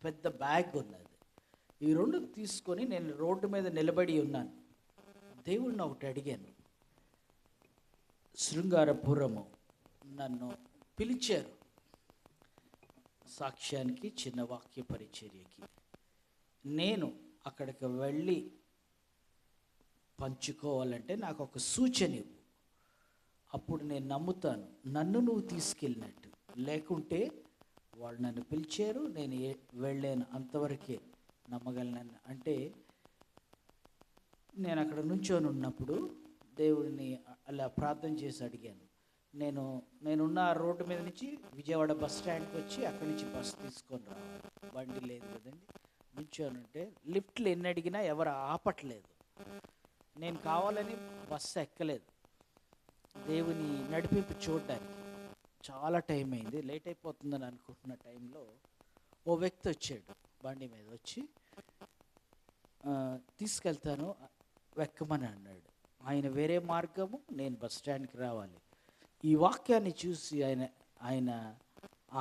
పెద్ద బ్యాగ్ ఉన్నది. ఈ రెండు తీసుకొని నేను రోడ్డు మీద నిలబడి ఉన్నాను. దేవుడిని ఒకటి అడిగాను. శృంగారపురము నన్ను పిలిచారు సాక్ష్యానికి, చిన్న వాక్య పరిచర్యకి. నేను అక్కడికి వెళ్ళి పంచుకోవాలంటే నాకు ఒక సూచన ఇవ్వు, అప్పుడు నేను నమ్ముతాను నన్ను నువ్వు తీసుకెళ్ళినట్టు. లేకుంటే వాళ్ళు నన్ను పిలిచారు, నేను వెళ్ళాను, అంతవరకే నమ్మగలను. అంటే నేను అక్కడ నుంచొని ఉన్నప్పుడు దేవుడిని అలా ప్రార్థన చేసి అడిగాను. నేనున్న రోడ్డు మీద నుంచి విజయవాడ బస్ స్టాండ్కి వచ్చి అక్కడి నుంచి బస్సు తీసుకొని రావాలి. బండి లేదు కదండి. నుంచొని ఉంటే లిఫ్ట్లు ఎన్ని అడిగినా ఎవరు ఆపట్లేదు. నేను కావాలని బస్సు ఎక్కలేదు, దేవుని నడిపింపు చూడడానికి. చాలా టైం అయింది, లేట్ అయిపోతుందని అనుకుంటున్న టైంలో ఓ వ్యక్తి వచ్చాడు. బండి మీద వచ్చి తీసుకెళ్తాను వెక్కమని అన్నాడు. ఆయన వేరే మార్గము, నేను బస్ స్టాండ్కి రావాలి. ఈ వాక్యాన్ని చూసి ఆయన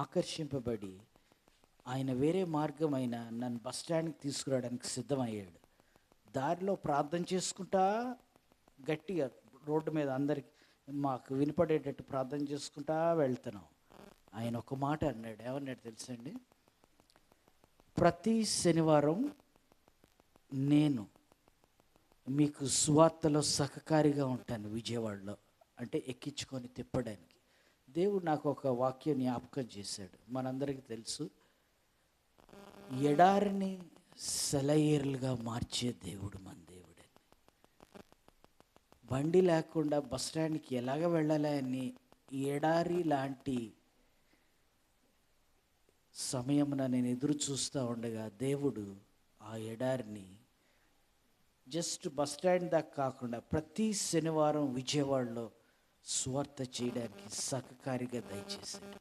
ఆకర్షింపబడి ఆయన వేరే మార్గం అయిన నన్ను బస్ స్టాండ్కి తీసుకురావడానికి సిద్ధమయ్యాడు. దారిలో ప్రార్థన చేసుకుంటా గట్టిగా రోడ్డు మీద అందరికి మాకు వినపడేటట్టు ప్రార్థన చేసుకుంటా వెళ్తున్నాం. ఆయన ఒక మాట అన్నాడు. ఏమన్నాడు తెలుసండి? ప్రతి శనివారం నేను మీకు సువార్తలో సహకారిగా ఉంటాను విజయవాడలో, అంటే ఎక్కించుకొని తిప్పడానికి. దేవుడు నాకు ఒక వాక్యం జ్ఞాపకం చేశాడు. మనందరికీ తెలుసు, ఎడారిని సెలయేర్లుగా మార్చే దేవుడు మన దేవుడు. బండి లేకుండా బస్ స్టాండ్కి ఎలాగ వెళ్ళాలి అని ఎడారి లాంటి సమయమున నేను ఎదురు చూస్తూ ఉండగా దేవుడు ఆ ఎడారిని జస్ట్ బస్ స్టాండ్ దాకా కాకుండా ప్రతి శనివారం విజయవాడలో సువార్త చేయడానికి సహకారిగా దయచేశాడు.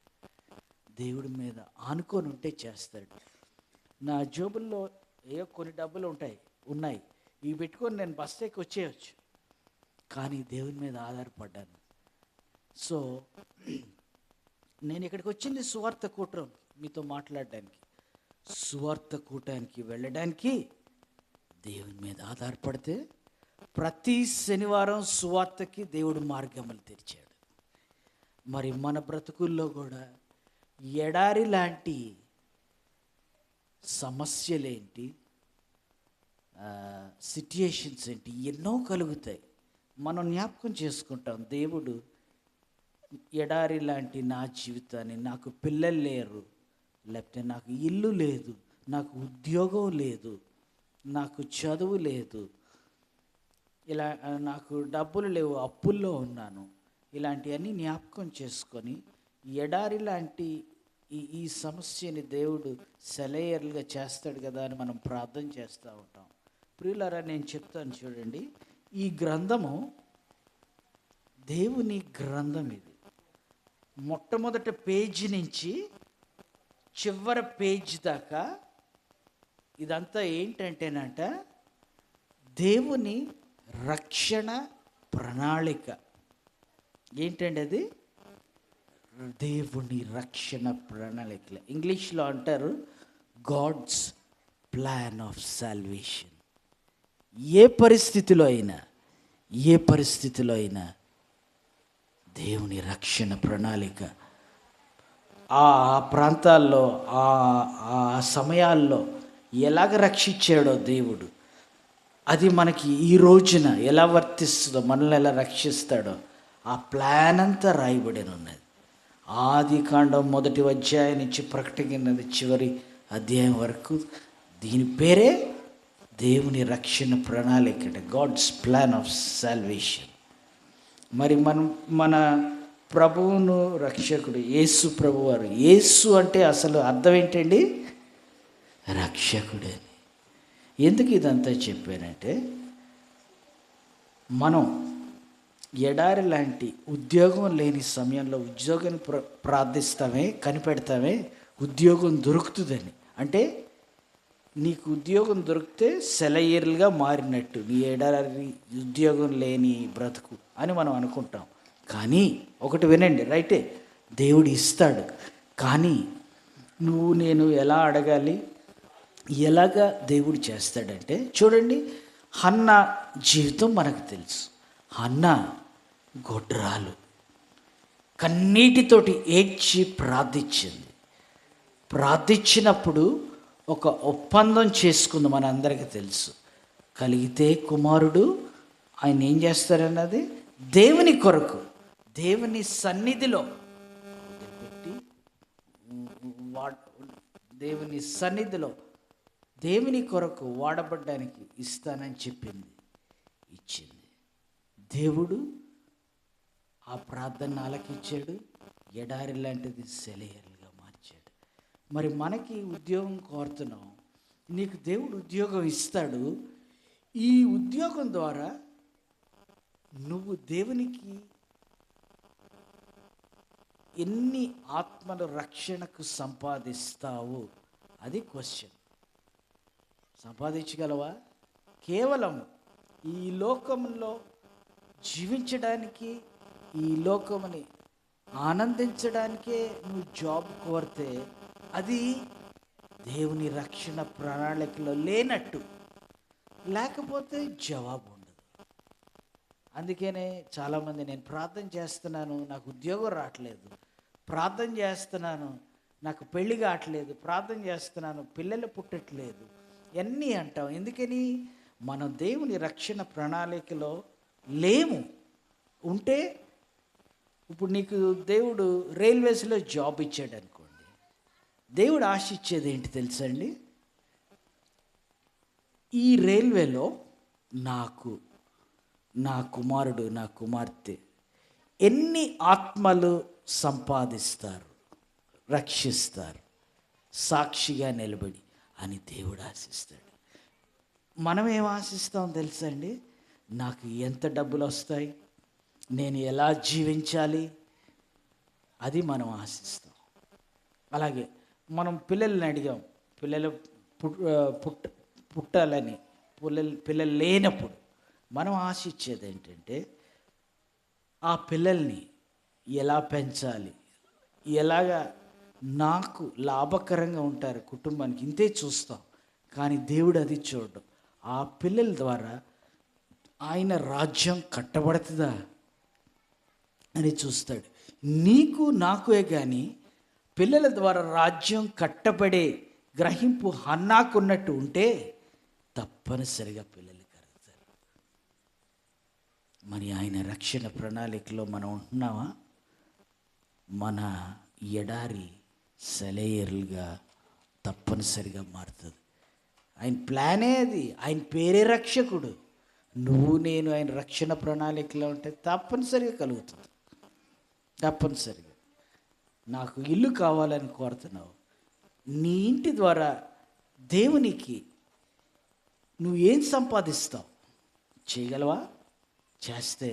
దేవుడి మీద ఆనుకొని ఉంటే చేస్తాడు. నా జోబుల్లో ఏవో కొన్ని డబ్బులు ఉన్నాయి, ఇవి పెట్టుకొని నేను బస్ ఎక్కి వచ్చేయచ్చు. కానీ దేవుని మీద ఆధారపడ్డాను. సో నేను ఇక్కడికి వచ్చింది సువార్త కూటం మీతో మాట్లాడడానికి, సువార్త కూటానికి వెళ్ళడానికి దేవుని మీద ఆధారపడితే ప్రతి శనివారం సువార్తకి దేవుడు మార్గములు తెరిచాడు. మరి మన బ్రతుకుల్లో కూడా ఎడారి లాంటి సమస్యలేంటి, సిట్యుయేషన్స్ ఏంటి, ఎన్నో కలుగుతాయి. మనం జ్ఞాపకం చేసుకుంటాం, దేవుడు ఎడారి లాంటి నా జీవితాన్ని, నాకు పిల్లలు లేరు, లేకపోతే నాకు ఇల్లు లేదు, నాకు ఉద్యోగం లేదు, నాకు చదువు లేదు, ఇలా నాకు డబ్బులు లేవు, అప్పుల్లో ఉన్నాను, ఇలాంటివన్నీ జ్ఞాపకం చేసుకొని ఎడారి లాంటి ఈ సమస్యని దేవుడు సెలయేర్లుగా చేస్తాడు కదా అని మనం ప్రార్థన చేస్తూ ఉంటాం. ప్రియులారా, నేను చెప్తాను చూడండి, ఈ గ్రంథము దేవుని గ్రంథం. ఇది మొట్టమొదటి పేజీ నుంచి చివరి పేజీ దాకా ఇదంతా ఏంటంటేనంట దేవుని రక్షణ ప్రణాళిక. ఏంటండి అది? దేవుని రక్షణ ప్రణాళిక. ఇంగ్లీష్లో అంటారు గాడ్స్ ప్లాన్ ఆఫ్ సాల్వేషన్. ఏ పరిస్థితిలో అయినా దేవుని రక్షణ ప్రణాళిక ఆ ప్రాంతాల్లో ఆ సమయాల్లో ఎలాగ రక్షించాడో దేవుడు, అది మనకి ఈ రోజున ఎలా వర్తిస్తుందో, మనల్ని ఎలా రక్షిస్తాడో ఆ ప్లాన్ అంతా రాయబడి ఉన్నది. ఆదికాండం 1వ అధ్యాయం నుంచి ప్రకటన చివరి అధ్యాయం వరకు దీని పేరే దేవుని రక్షణ ప్రణాళిక, గాడ్స్ ప్లాన్ ఆఫ్ సాల్వేషన్. మరి మన ప్రభువును రక్షకుడు యేసు ప్రభువారు. యేసు అంటే అసలు అర్థం ఏంటండి? రక్షకుడని. ఎందుకు ఇదంతా చెప్పానంటే, మనం ఎడారి లాంటి ఉద్యోగం లేని సమయంలో ఉద్యోగాన్ని ప్రార్థిస్తామే, కనిపెడతామే, ఉద్యోగం దొరుకుతుందని. అంటే నీకు ఉద్యోగం దొరికితే సెలయేర్లుగా మారినట్టు నీ ఎడారి ఉద్యోగం లేని బ్రతుకు అని మనం అనుకుంటాం. కానీ ఒకటి వినండి, రైటే, దేవుడు ఇస్తాడు. కానీ నేను ఎలా అడగాలి? ఎలాగా దేవుడు చేస్తాడంటే చూడండి, హన్నా జీవితం మనకు తెలుసు. హన్నా గొడ్రాలు, కన్నీటితోటి ఏడ్చి ప్రార్థించింది. ప్రార్థించినప్పుడు ఒక ఒప్పందం చేసుకుంది, మనందరికీ తెలుసు. కలిగితే కుమారుడు ఆయన ఏం చేస్తారన్నది దేవుని కొరకు, దేవుని సన్నిధిలో పెట్టి దేవుని సన్నిధిలో దేవుని కొరకు వాడబడ్డానికి ఇస్తానని చెప్పింది, ఇచ్చింది. దేవుడు ఆ ప్రార్థన ఆలకించాడు, ఎడారి లాంటిది సెలయేరుగా మార్చాడు. మరి మనకి ఉద్యోగం కోరుతున్నాం, నీకు దేవుడు ఉద్యోగం ఇస్తాడు. ఈ ఉద్యోగం ద్వారా నువ్వు దేవునికి ఎన్ని ఆత్మల రక్షణకు సంపాదిస్తావు, అది క్వశ్చన్. సంపాదించగలవా? కేవలం ఈ లోకంలో జీవించడానికి, ఈ లోకముని ఆనందించడానికే నువ్వు జాబ్ కోరితే అది దేవుని రక్షణ ప్రణాళికలో లేనట్టు. లేకపోతే జవాబు ఉండదు. అందుకనే చాలామంది, నేను ప్రార్థన చేస్తున్నాను నాకు ఉద్యోగం రావట్లేదు, ప్రార్థన చేస్తున్నాను నాకు పెళ్ళి కావట్లేదు, ప్రార్థన చేస్తున్నాను పిల్లలు పుట్టట్లేదు, ఎన్ని అంటాం. ఎందుకని? మనం దేవుని రక్షణ ప్రణాళికలో లేము. ఉంటే ఇప్పుడు నీకు దేవుడు రైల్వేస్లో జాబ్ ఇచ్చాడు అనుకోండి, దేవుడు ఆశ ఇచ్చేది ఏంటి తెలుసండి? ఈ రైల్వేలో నాకు, నా కుమారుడు, నా కుమార్తె ఎన్ని ఆత్మలు సంపాదిస్తారు, రక్షిస్తారు, సాక్షిగా నిలబడి అని దేవుడు ఆశిస్తాడు. మనం ఏం ఆశిస్తాం తెలుసండి? నాకు ఎంత డబ్బులు వస్తాయి, నేను ఎలా జీవించాలి, అది మనం ఆశిస్తాం. అలాగే మనం పిల్లల్ని అడిగాం, పిల్లలు పుట్టాలని, పిల్లలు లేనప్పుడు మనం ఆశించేది ఏంటంటే ఆ పిల్లల్ని ఎలా పెంచాలి, ఎలాగా నాకు లాభకరంగా ఉంటారు కుటుంబానికి, ఇంతే చూస్తాం. కానీ దేవుడు అది చూడడం. ఆ పిల్లల ద్వారా ఆయన రాజ్యం కట్టబడుతుందా అని చూస్తాడు. నీకు నాకే కానీ పిల్లల ద్వారా రాజ్యం కట్టబడే గ్రహింపు హన్నాకున్నట్టు ఉంటే తప్పనిసరిగా పిల్లలు కలుగుతారు. మరి ఆయన రక్షణ ప్రణాళికలో మనం ఉంటున్నావా? మన ఎడారి సెలయేరులుగా తప్పనిసరిగా మారుతుంది. ఆయన ప్లానే అది, ఆయన పేరే రక్షకుడు. నువ్వు నేను ఆయన రక్షణ ప్రణాళికలో ఉంటే తప్పనిసరిగా కలుగుతుంది. తప్పనిసరిగా. నాకు ఇల్లు కావాలని కోరుతున్నావు, నీ ఇంటి ద్వారా దేవునికి నువ్వు ఏం సంపాదిస్తావు? చేయగలవా? చేస్తే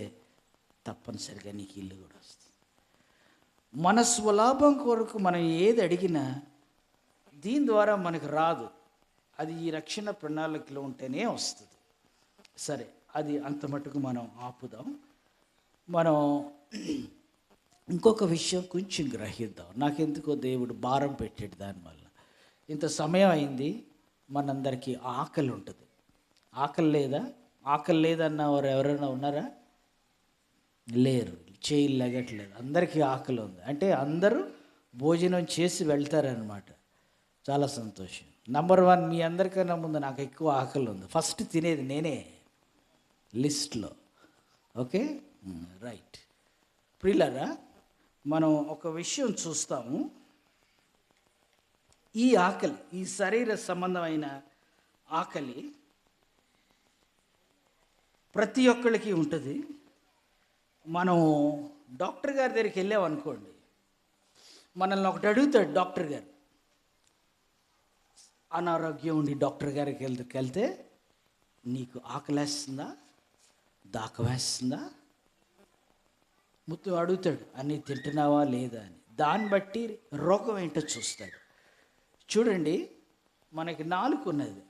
తప్పనిసరిగా నీకు ఇల్లు కూడా వస్తుంది. మన స్వలాభం కొరకు మనం ఏది అడిగినా దీని ద్వారా మనకు రాదు, అది ఈ రక్షణ ప్రణాళికలో ఉంటేనే వస్తుంది. సరే, అది అంత మటుకు మనం ఆపుదాం. మనం ఇంకొక విషయం కొంచెం గ్రహిద్దాం. నాకెందుకో దేవుడు భారం పెట్టాడు దానివల్ల. ఇంత సమయం అయింది, మనందరికీ ఆకలి ఉంటుంది. ఆకలి లేదా? ఆకలి లేదన్న వారు ఎవరైనా ఉన్నారా? లేరు, చేయి లెగట్లేదు. అందరికీ ఆకలి ఉంది అంటే అందరూ భోజనం చేసి వెళ్తారనమాట. చాలా సంతోషం. నంబర్ 1, మీ అందరికన్నా ముందు నాకు ఎక్కువ ఆకలి ఉంది. ఫస్ట్ తినేది నేనే లిస్ట్లో. Okay, right. ప్రియులారా, మనం ఒక విషయం చూస్తాము. ఈ ఆకలి, ఈ శరీర సంబంధమైన ఆకలి ప్రతి ఒక్కరికి ఉంటుంది. మనం డాక్టర్ గారి దగ్గరికి వెళ్ళామనుకోండి, మనల్ని ఒకటి అడుగుతాడు డాక్టర్ గారు. అనారోగ్యం ఉండి డాక్టర్ గారికి వెళ్తే నీకు ఆకలేస్తుందా, దాహం వేస్తుందా, మొత్తం అడుగుతాడు. అన్నీ తింటున్నావా లేదా అని. దాన్ని బట్టి రోగం ఏంటో చూస్తాడు. చూడండి, మనకి నాలుక ఉన్నది.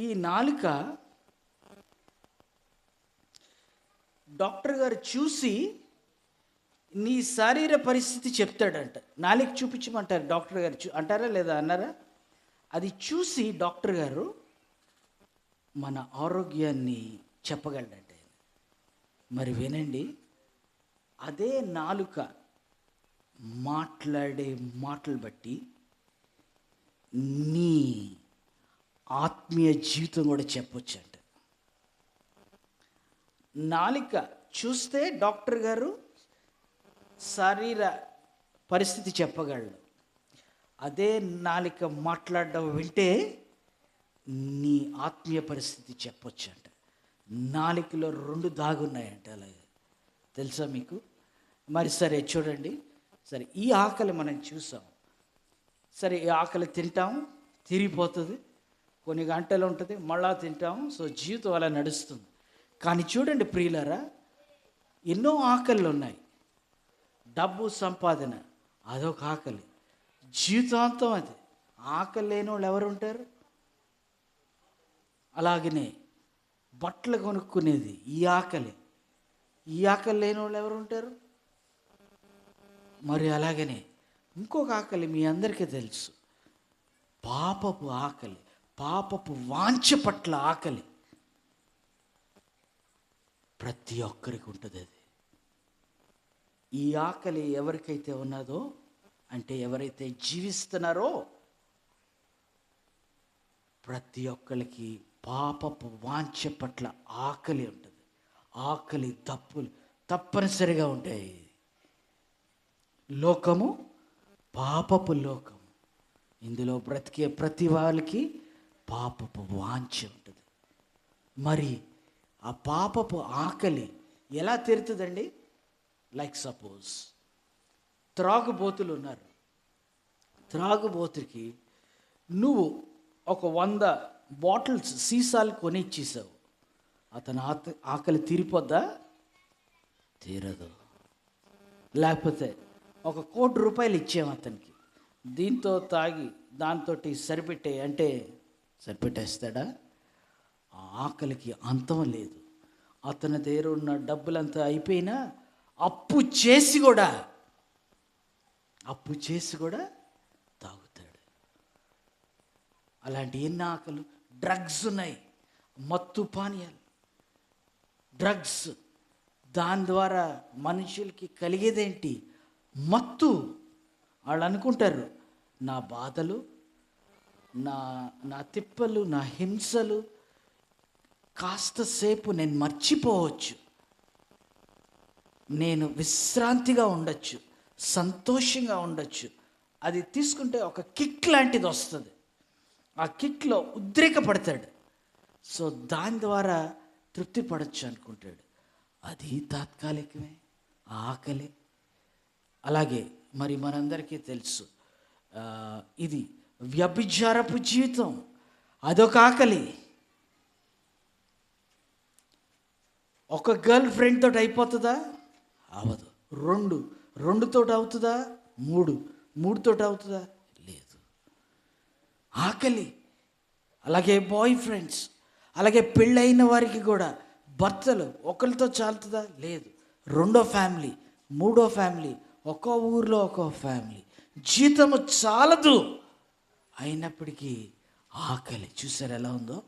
ఈ నాలుక డాక్టర్ గారు చూసి నీ శరీర పరిస్థితి చెప్తాడంట. నాలుక చూపించమంటారు డాక్టర్ గారు. అంటారా లేదా? అన్నారా? అది చూసి డాక్టర్ గారు మన ఆరోగ్యాన్ని చెప్పగలడంటే, మరి వినండి, అదే నాలుక మాట్లాడే మాటలు బట్టి నీ ఆత్మీయ జీవితం కూడా చెప్పొచ్చంట. నాలుక చూస్తే డాక్టర్ గారు శరీర పరిస్థితి చెప్పగలడు. అదే నాలుక మాట్లాడడం వింటే నీ ఆత్మీయ పరిస్థితి చెప్పొచ్చంట. నాలుకలో 2 దాగున్నాయంట. అలాగే తెలుసా మీకు? మరి సరే చూడండి, సరే ఈ ఆకలి మనం చూసాం. సరే ఈ ఆకలి తింటాం, తిరిగిపోతుంది, కొన్ని గంటలు ఉంటుంది, మళ్ళా తింటాం. సో జీవితం అలా నడుస్తుంది. కానీ చూడండి ప్రియులారా, ఎన్నో ఆకళ్ళు ఉన్నాయి. డబ్బు సంపాదన అదొక ఆకలి, జీవితాంతం అది. ఆకలి లేని వాళ్ళు ఎవరు ఉంటారు? అలాగనే బట్టలు కొనుక్కునేది ఈ ఆకలి. ఈ ఆకలి లేని వాళ్ళు ఎవరు ఉంటారు? మరి అలాగనే ఇంకొక ఆకలి మీ అందరికీ తెలుసు, పాపపు ఆకలి, పాపపు వాంఛ పట్ల ఆకలి. ప్రతి ఒక్కరికి ఉంటుంది అది. ఈ ఆకలి ఎవరికైతే ఉన్నదో, అంటే ఎవరైతే జీవిస్తున్నారో, ప్రతి ఒక్కరికి పాపపు వాంఛ పట్ల ఆకలి ఉంటుంది. ఆకలి తప్పులు తప్పనిసరిగా ఉంటాయి. లోకము పాపపు లోకం, ఇందులో బ్రతికే ప్రతి వాళ్ళకి పాపపు వాంఛ ఉంటుంది. మరి ఆ పాపపు ఆకలి ఎలా తీరుతుందండి? లైక్ సపోజ్ త్రాగుబోతులు ఉన్నారు. త్రాగుబోతుకి నువ్వు ఒక 100 బాటిల్స్ సీసాలు కొని ఇచ్చేసావు. అతను ఆకలి తీరిపోద్దా? తీరదు. లేకపోతే ఒక 1 కోటి రూపాయలు ఇచ్చాము అతనికి, దీంతో తాగి దాంతో సరిపెట్టే అంటే సరిపెట్టేస్తాడా? ఆ ఆకలికి అంతం లేదు. అతని దగ్గర ఉన్న డబ్బులంతా అయిపోయినా అప్పు చేసి కూడా తాగుతాడు. అలాంటి ఎన్ని ఆకలు. డ్రగ్స్ ఉన్నాయి, మత్తు పానీయాలు, డ్రగ్స్. దాని ద్వారా మనుషులకి కలిగేదేంటి? మత్తు. వాళ్ళు అనుకుంటారు, నా బాధలు, నా తిప్పలు, నా హింసలు కాస్త సేపు నేను మర్చిపోవచ్చు, నేను విశ్రాంతిగా ఉండొచ్చు, సంతోషంగా ఉండొచ్చు. అది తీసుకుంటే ఒక కిక్ లాంటిది వస్తుంది. ఆ కిక్లో ఉద్రేకపడతాడు. సో దాని ద్వారా తృప్తి పడచ్చు అనుకుంటాడు. అది తాత్కాలికమే ఆ ఆకలి. అలాగే మరి మనందరికీ తెలుసు, ఇది వ్యభిచారపు జీవితం, అదొక ఆకలి. ఒక గర్ల్ ఫ్రెండ్ తోటి అయిపోతుందా? అవదు. 2 తోటి అవుతుందా? 3 తోటి అవుతుందా? లేదు. ఆకలి. అలాగే బాయ్ ఫ్రెండ్స్, అలాగే పెళ్ళైన వారికి కూడా భర్తలు ఒకరితో చాలుతుందా? లేదు. 2వ ఫ్యామిలీ, 3వ ఫ్యామిలీ, ఒక్కో ఊర్లో ఒక్కో ఫ్యామిలీ. జీతము చాలదు, అయినప్పటికీ ఆకలి. చూసారు ఎలా ఉందో?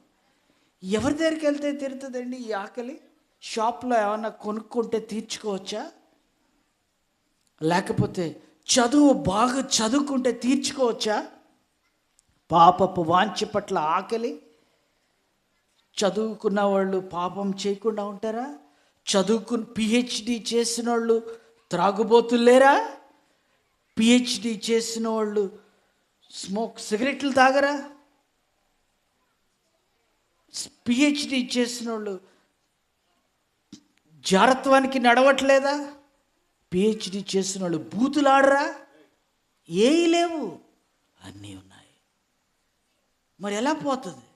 ఎవరి దగ్గరికి వెళ్తే తీరుతుందండి ఈ ఆకలి? షాప్లో ఏమన్నా కొనుక్కుంటే తీర్చుకోవచ్చా? లేకపోతే బాగా చదువుకుంటే తీర్చుకోవచ్చా? పాపపు వాంఛ పట్ల ఆకలి. చదువుకున్న వాళ్ళు పాపం చేయకుండా ఉంటారా? పిహెచ్డి చేసిన వాళ్ళు త్రాగుబోతులు లేరా? పిహెచ్డి చేసిన వాళ్ళు సిగరెట్లు తాగరా? పిహెచ్డి చేసిన వాళ్ళు జారత్వానికి నడవట్లేదా? పిహెచ్డి చేసిన వాళ్ళు బూతులాడరా? ఏవి లేవు, అన్నీ ఉన్నాయి. మరి ఎలా పోతుంది?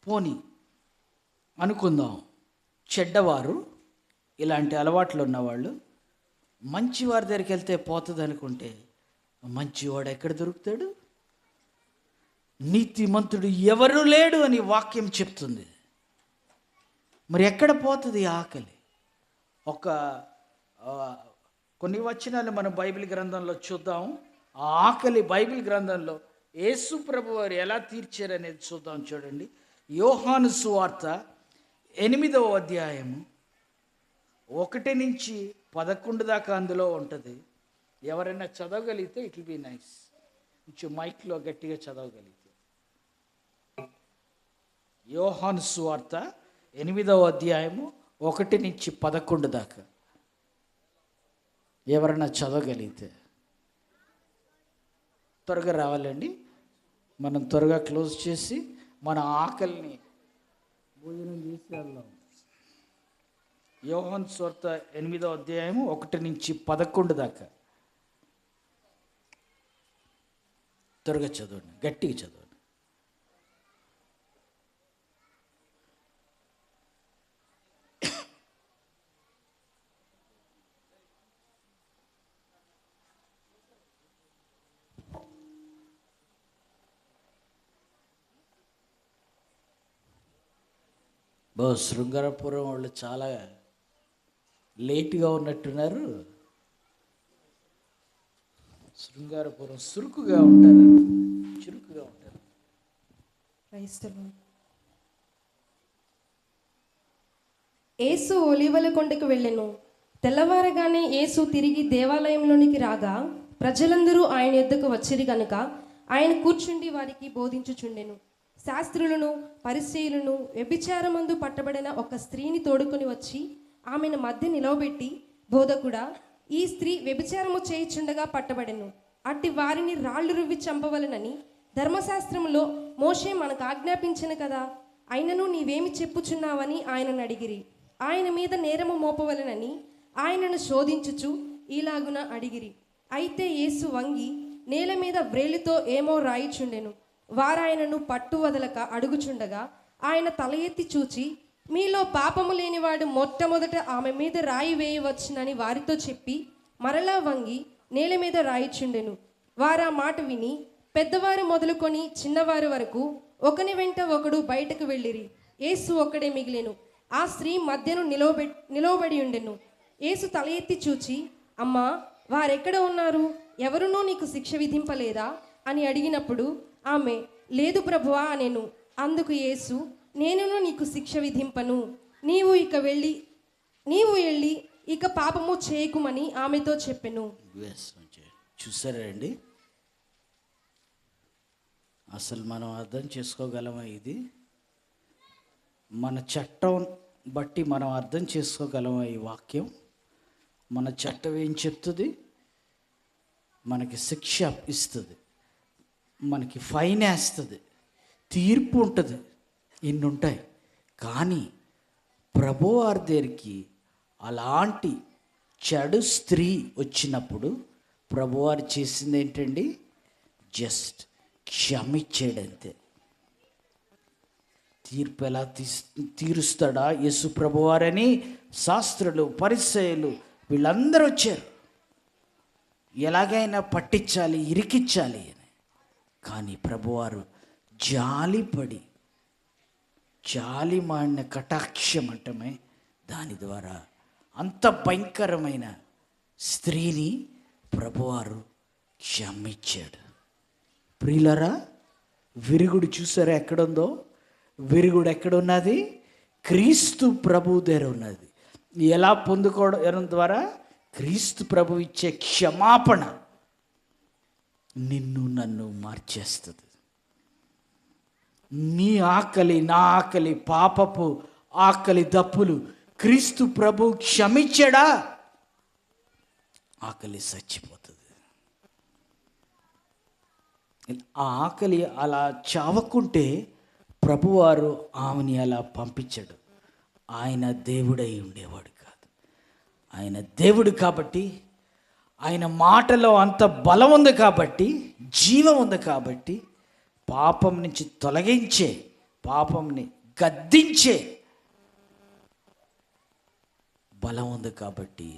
పోనీ అనుకుందాం, చెడ్డవారు, ఇలాంటి అలవాట్లు ఉన్నవాళ్ళు మంచివారి దగ్గరికి వెళ్తే పోతుంది అనుకుంటే, మంచివాడు ఎక్కడ దొరుకుతాడు? నీతిమంతుడు ఎవరు లేడు అని వాక్యం చెప్తుంది. మరి ఎక్కడ పోతుంది ఆకలి? కొన్ని వచనాలు మనం బైబిల్ గ్రంథంలో చూద్దాం. ఆ ఆకలి బైబిల్ గ్రంథంలో యేసు ప్రభు వారు ఎలా తీర్చారనేది చూద్దాం. చూడండి, యోహాను సువార్త 8వ అధ్యాయము 1-11 దాకా అందులో ఉంటుంది. ఎవరైనా చదవగలిగితే ఇట్ విల్ బి నైస్. కొంచెం మైక్లో గట్టిగా చదవగలిగితే. యోహాను సువార్త 8వ అధ్యాయము 1-11 దాకా ఎవరైనా చదవగలిగితే త్వరగా రావాలండి. మనం త్వరగా క్లోజ్ చేసి మన ఆకలిని భోజనం చేసి వెళ్దాం. యోహాను సువార్త 8వ అధ్యాయము 1-11 దాకా త్వరగా చదవండి, గట్టిగా చదవండి. శృంగారపురం వాళ్ళు చాలా లేట్గా ఉన్నట్టున్నారు. శృంగారపురం చురుకుగా ఉంటారు. యేసు ఒలీవల కొండకు వెళ్ళెను. తెల్లవారగానే యేసు తిరిగి దేవాలయంలోనికి రాగా ప్రజలందరూ ఆయన యొద్దకు వచ్చిరి గనుక ఆయన కూర్చుండి వారికి బోధించుచుండెను. శాస్త్రులను పరిసయ్యులను వ్యభిచారమందు పట్టబడిన ఒక స్త్రీని తోడుకొని వచ్చి ఆమెను మధ్య నిలవబెట్టి, బోధకుడా, ఈ స్త్రీ వ్యభిచారము చేయుచుండగా పట్టబడెను. అట్టి వారిని రాళ్లు రువ్వి చంపవలనని ధర్మశాస్త్రములో మోషే మనకు ఆజ్ఞాపించెను కదా. అయినను నీవేమి చెప్పుచున్నావని ఆయనను అడిగిరి. ఆయన మీద నేరము మోపవలనని ఆయనను శోధించుచు ఈలాగున అడిగిరి. అయితే యేసు వంగి నేల మీద వ్రేలితో ఏమో రాయిచుండెను. వారాయనను పట్టు వదలక అడుగుచుండగా ఆయన తల ఎత్తి చూచి, మీలో పాపము లేనివాడు మొట్టమొదట ఆమె మీద రాయి వేయవచ్చునని వారితో చెప్పి మరలా వంగి నేల మీద రాయిచుండెను. వారా మాట విని పెద్దవారు మొదలుకొని చిన్నవారి వరకు ఒకని వెంట ఒకడు బయటకు వెళ్ళిరి. యేసు ఒక్కడే మిగిలెను. ఆ స్త్రీ మధ్యను నిలవబడి ఉండెను. యేసు తల ఎత్తి చూచి, అమ్మా, వారెక్కడ ఉన్నారు? ఎవరునూ నీకు శిక్ష విధింపలేదా అని అడిగినప్పుడు ఆమె, లేదు ప్రభువా అనెను. అందుకు యేసు, నేనును నీకు శిక్ష విధింపను. నీవు వెళ్ళి ఇక పాపము చేయకుమని ఆమెతో చెప్పెను. చూసారా అండి, అసలు మనం అర్థం చేసుకోగలమా? ఇది మన చట్టం బట్టి మనం అర్థం చేసుకోగలమా? ఈ వాక్యం మన చట్టం ఏం చెప్తుంది? మనకి శిక్ష ఇస్తుంది, మనకి ఫైన్ వేస్తుంది, తీర్పు ఉంటుంది, ఇన్ని ఉంటాయి. కానీ ప్రభువారి దగ్గరికి అలాంటి చెడు స్త్రీ వచ్చినప్పుడు ప్రభువారు చేసింది ఏంటండి? జస్ట్ క్షమించాడంతే. తీర్పు ఎలా తీరుస్తాడా యేసు ప్రభువారని శాస్త్రులు పరిసయ్యులు వీళ్ళందరూ వచ్చారు, ఎలాగైనా పట్టించాలి, ఇరికించాలి అని. కానీ ప్రభువారు జాలిపడి, జాలిమాడిన కటాక్షం అంటమే దాని ద్వారా అంత భయంకరమైన స్త్రీని ప్రభువారు క్షమించాడు. ప్రియులరా, విరుగుడు చూసారా ఎక్కడుందో? విరుగుడు ఎక్కడున్నది? క్రీస్తు ప్రభు దగ్గర ఉన్నది. ఎలా పొందుకోవడం ద్వారా? క్రీస్తు ప్రభు ఇచ్చే క్షమాపణ నిన్ను నన్ను మార్చేస్తుంది. నీ ఆకలి, నా ఆకలి, పాపపు ఆకలి దప్పులు క్రీస్తు ప్రభు క్షమించాడా? ఆకలి చచ్చిపోతుంది. ఆ ఆకలి అలా చావకుంటే ప్రభువారు ఆమెని అలా పంపించాడు. ఆయన దేవుడై ఉండేవాడు కాదు. ఆయన దేవుడు కాబట్టి, ఆయన మాటలో అంత బలం ఉంది కాబట్టి, జీవం ఉంది కాబట్టి, పాపం నుంచి తొలగించే, పాపంని గద్దించే బలం ఉంది కాబట్టి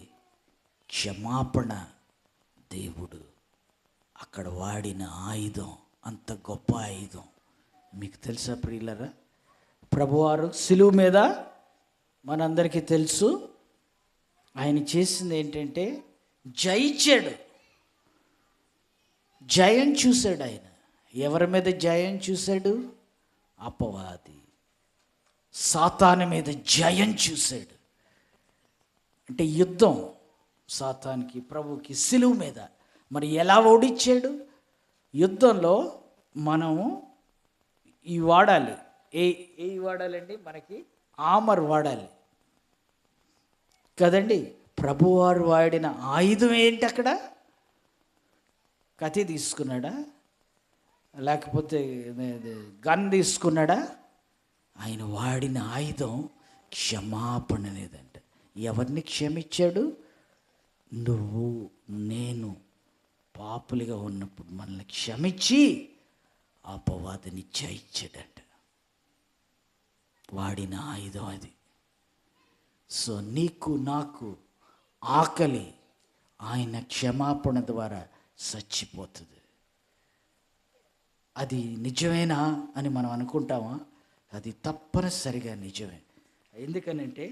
క్షమాపణ దేవుడు అక్కడ వాడిన ఆయుధం అంత గొప్ప ఆయుధం. మీకు తెలుసా ప్రియులరా? ప్రభువారు సిలువ మీద మనందరికీ తెలుసు ఆయన చేసింది ఏంటంటే జయించాడు. జయం చూశాడు ఆయన. ఎవరి మీద జయం చూశాడు? అపవాది, సాతాను మీద జయం చూశాడు. అంటే యుద్ధం సాతానికి ప్రభువుకి సిలువ మీద. మరి ఎలా ఓడించాడు? యుద్ధంలో మనము ఈ వాడాలి. ఏ వాడాలండి? మనకి ఆమర్ వాడాలి కదండి. ప్రభువారు వాడిన ఆయుధం ఏంటి? అక్కడ కత్తి తీసుకున్నాడా? లేకపోతే గన్ తీసుకున్నాడా? ఆయన వాడిన ఆయుధం క్షమాపణ అనేదంట. ఎవరిని క్షమించాడు? నువ్వు నేను పాపులుగా ఉన్నప్పుడు మనల్ని క్షమించి అపవాదిని జయించాడంట. వాడిన ఆయుధం అది. సో నీకు నాకు ఆకలి ఆయన క్షమాపణ ద్వారా చచ్చిపోతుంది. అది నిజమేనా అని మనం అనుకుంటామా? అది తప్పనిసరిగా నిజమే. ఎందుకనంటే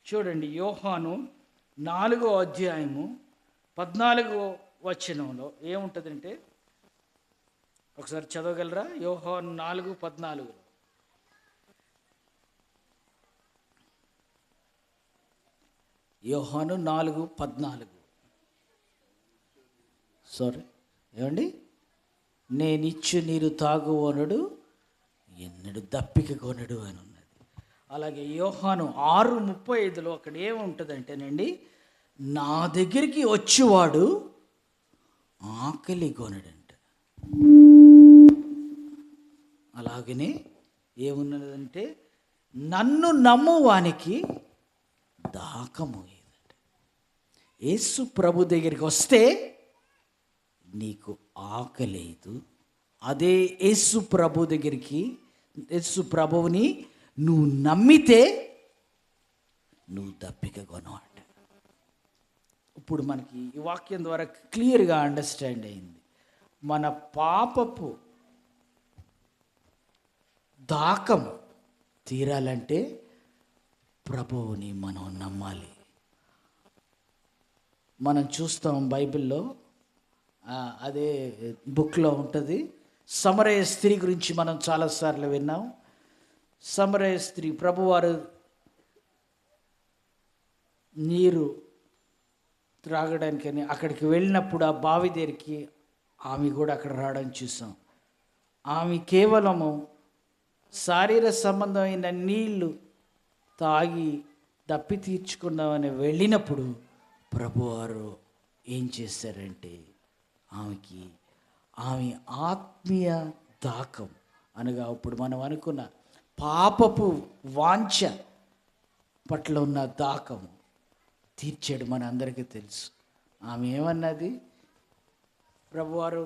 చూడండి, యోహాను 4వ అధ్యాయము 14వ వచనంలో ఏముంటుందంటే, ఒకసారి చదవగలరా? యోహాను 4:14. యోహాను 4:14. సారీ, ఏమండి? నేనిచ్చు నీరు తాగువనుడు ఎన్నడు దప్పిక కొనడు అని ఉన్నది. అలాగే యోహాను 6:35లో అక్కడ ఏముంటుందంటేనండి, నా దగ్గరికి వచ్చేవాడు ఆకలి కొనడంట. అలాగనే ఏమున్నదంటే, నన్ను నమ్మువానికి దాహము ఏదంట. యేసు ప్రభు దగ్గరికి వస్తే నీకు ఆకలేదు. అదే యేసు ప్రభు దగ్గరికి, యేసు ప్రభువుని నువ్వు నమ్మితే నువ్వు దప్పిక కొనవాట. ఇప్పుడు మనకి ఈ వాక్యం ద్వారా క్లియర్గా అండర్స్టాండ్ అయింది. మన పాపపు దాహం తీరాలంటే ప్రభువుని మనం నమ్మాలి. మనం చూస్తాం బైబిల్లో, అదే బుక్లో ఉంటుంది. సమరయ స్త్రీ గురించి మనం చాలాసార్లు విన్నాం. సమరయ స్త్రీ, ప్రభువారు నీరు త్రాగడానికని అక్కడికి వెళ్ళినప్పుడు ఆ బావి దగ్గరికి ఆమె కూడా అక్కడ రావడం చూసాం. ఆమె కేవలము శారీర సంబంధమైన నీళ్లు తాగి దప్పి తీర్చుకుందామని వెళ్ళినప్పుడు ప్రభువారు ఏం చేశారంటే, ఆమె ఆత్మీయ దాహం అనగా ఇప్పుడు మనం అనుకున్న పాపపు వాంఛ పట్ల ఉన్న దాహం తీర్చాడు. మన అందరికీ తెలుసు. ఆమె ఏమన్నది? ప్రభువారు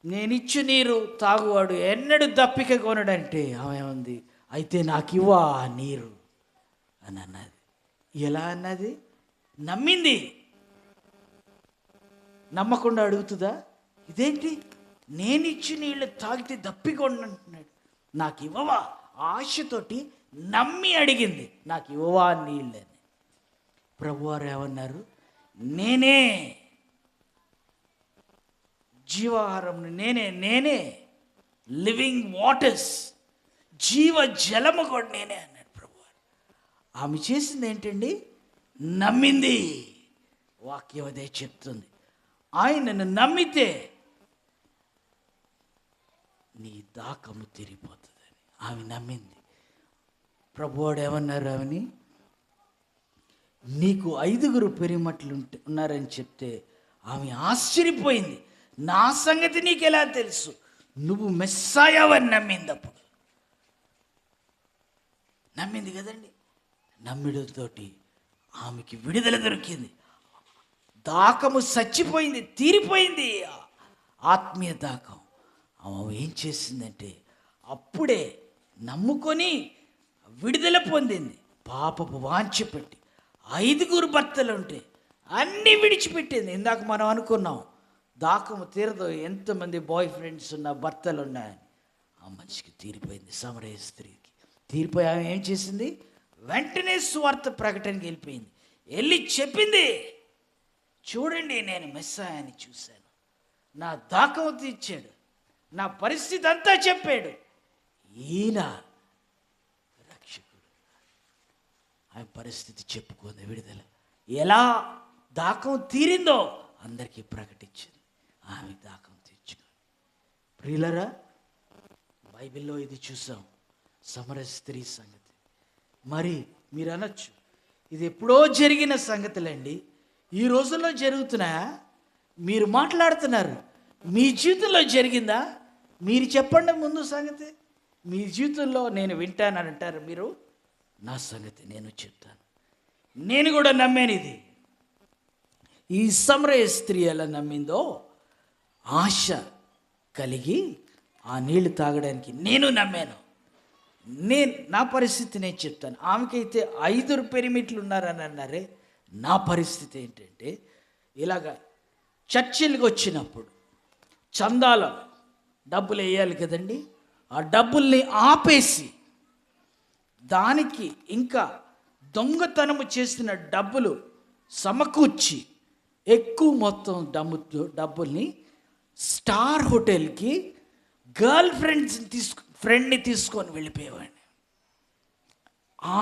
నేనిచ్చు నీరు తాగువాడు ఎన్నడూ దప్పిక కొనడంటే ఆమె ఏమంది? అయితే నాకు ఇవ్వా ఆ నీరు అని అన్నది. ఎలా అన్నది? నమ్మింది. నమ్మకుండా అడుగుతుందా? ఇదేంటి, నేనిచ్చి నీళ్ళు తాగితే దప్పికొండంటున్నాడు, నాకు ఇవ్వవా? ఆశతోటి నమ్మి అడిగింది, నాకు ఇవ్వవా నీళ్ళని. ప్రభువారు ఏమన్నారు? నేనే జీవాహారం, నేనే లివింగ్ వాటర్స్, జీవ జలము కూడా నేనే అన్నాడు ప్రభువారు. ఆమె చేసింది ఏంటండి? నమ్మింది. వాక్యం అదే చెప్తుంది. ఆయనను నమ్మితే నీ దాహము తీరిపోతుందని ఆమె నమ్మింది. ప్రభువాడు ఏమన్నారు ఆమెని? నీకు 5 పెరిమట్లు ఉన్నారని చెప్తే ఆమె ఆశ్చర్యపోయింది. నా సంగతి నీకు ఎలా తెలుసు? నువ్వు మెస్సాయావని నమ్మింది. అప్పుడు నమ్మింది కదండి. నమ్మిడంతో ఆమెకి విడుదల దొరికింది. దాహము చచ్చిపోయింది, తీరిపోయింది. ఆత్మీయ దాహం. ఆమె ఏం చేసిందంటే అప్పుడే నమ్ముకొని విడుదల పొందింది. పాపపు వాంఛ పెట్టి 5 భర్తలు ఉంటే అన్నీ విడిచిపెట్టింది. ఇందాక మనం అనుకున్నాం, దాహము తీరదు, ఎంతమంది బాయ్ ఫ్రెండ్స్ ఉన్న భర్తలు ఉన్నాయని. ఆ మనిషికి తీరిపోయింది. సమరయ స్త్రీకి తీరిపోయి ఆమె ఏం చేసింది? వెంటనే సువార్త ప్రకటనకి వెళ్ళి చెప్పింది, చూడండి నేను మెస్సాయాని చూశాను, నా దాకం తీర్చాడు, నా పరిస్థితి అంతా చెప్పాడు. ఈయన రక్షకుడు. ఆయన పరిస్థితి చెప్పుకుంది, విడుదల ఎలా దాకం తీరిందో అందరికీ ప్రకటించింది. ఆమె దాకం తీర్చుకుంది. ప్రియులరా, బైబిల్లో ఇది చూసాం, సమరయ స్త్రీ సంగతి. మరి మీరు అనొచ్చు, ఇది ఎప్పుడో జరిగిన సంగతులండి, ఈ రోజుల్లో జరుగుతున్నాయా? మీరు మాట్లాడుతున్నారు, మీ జీవితంలో జరిగిందా? మీరు చెప్పండి ముందు సంగతి. మీ జీవితంలో నేను వింటానని అంటారు మీరు, నా సంగతి నేను చెప్తాను. నేను కూడా నమ్మాను ఇది. ఈ సమరయ స్త్రీ ఎలా నమ్మిందో, ఆశ కలిగి ఆ నీళ్లు తాగడానికి నేను నమ్మాను. నా పరిస్థితి నేను చెప్తాను. ఆమెకైతే 5 పిరమిడ్లు ఉన్నారని అన్నారే, నా పరిస్థితి ఏంటంటే, ఇలాగ చర్చిలకు వచ్చినప్పుడు చందాల డబ్బులు వేయాలి కదండి, ఆ డబ్బుల్ని ఆపేసి దానికి ఇంకా దొంగతనము చేసిన డబ్బులు సమకూర్చి ఎక్కువ మొత్తం డబ్బుల్ని స్టార్ హోటల్కి గర్ల్ ఫ్రెండ్ని తీసుకొని వెళ్ళిపోయేవాడిని.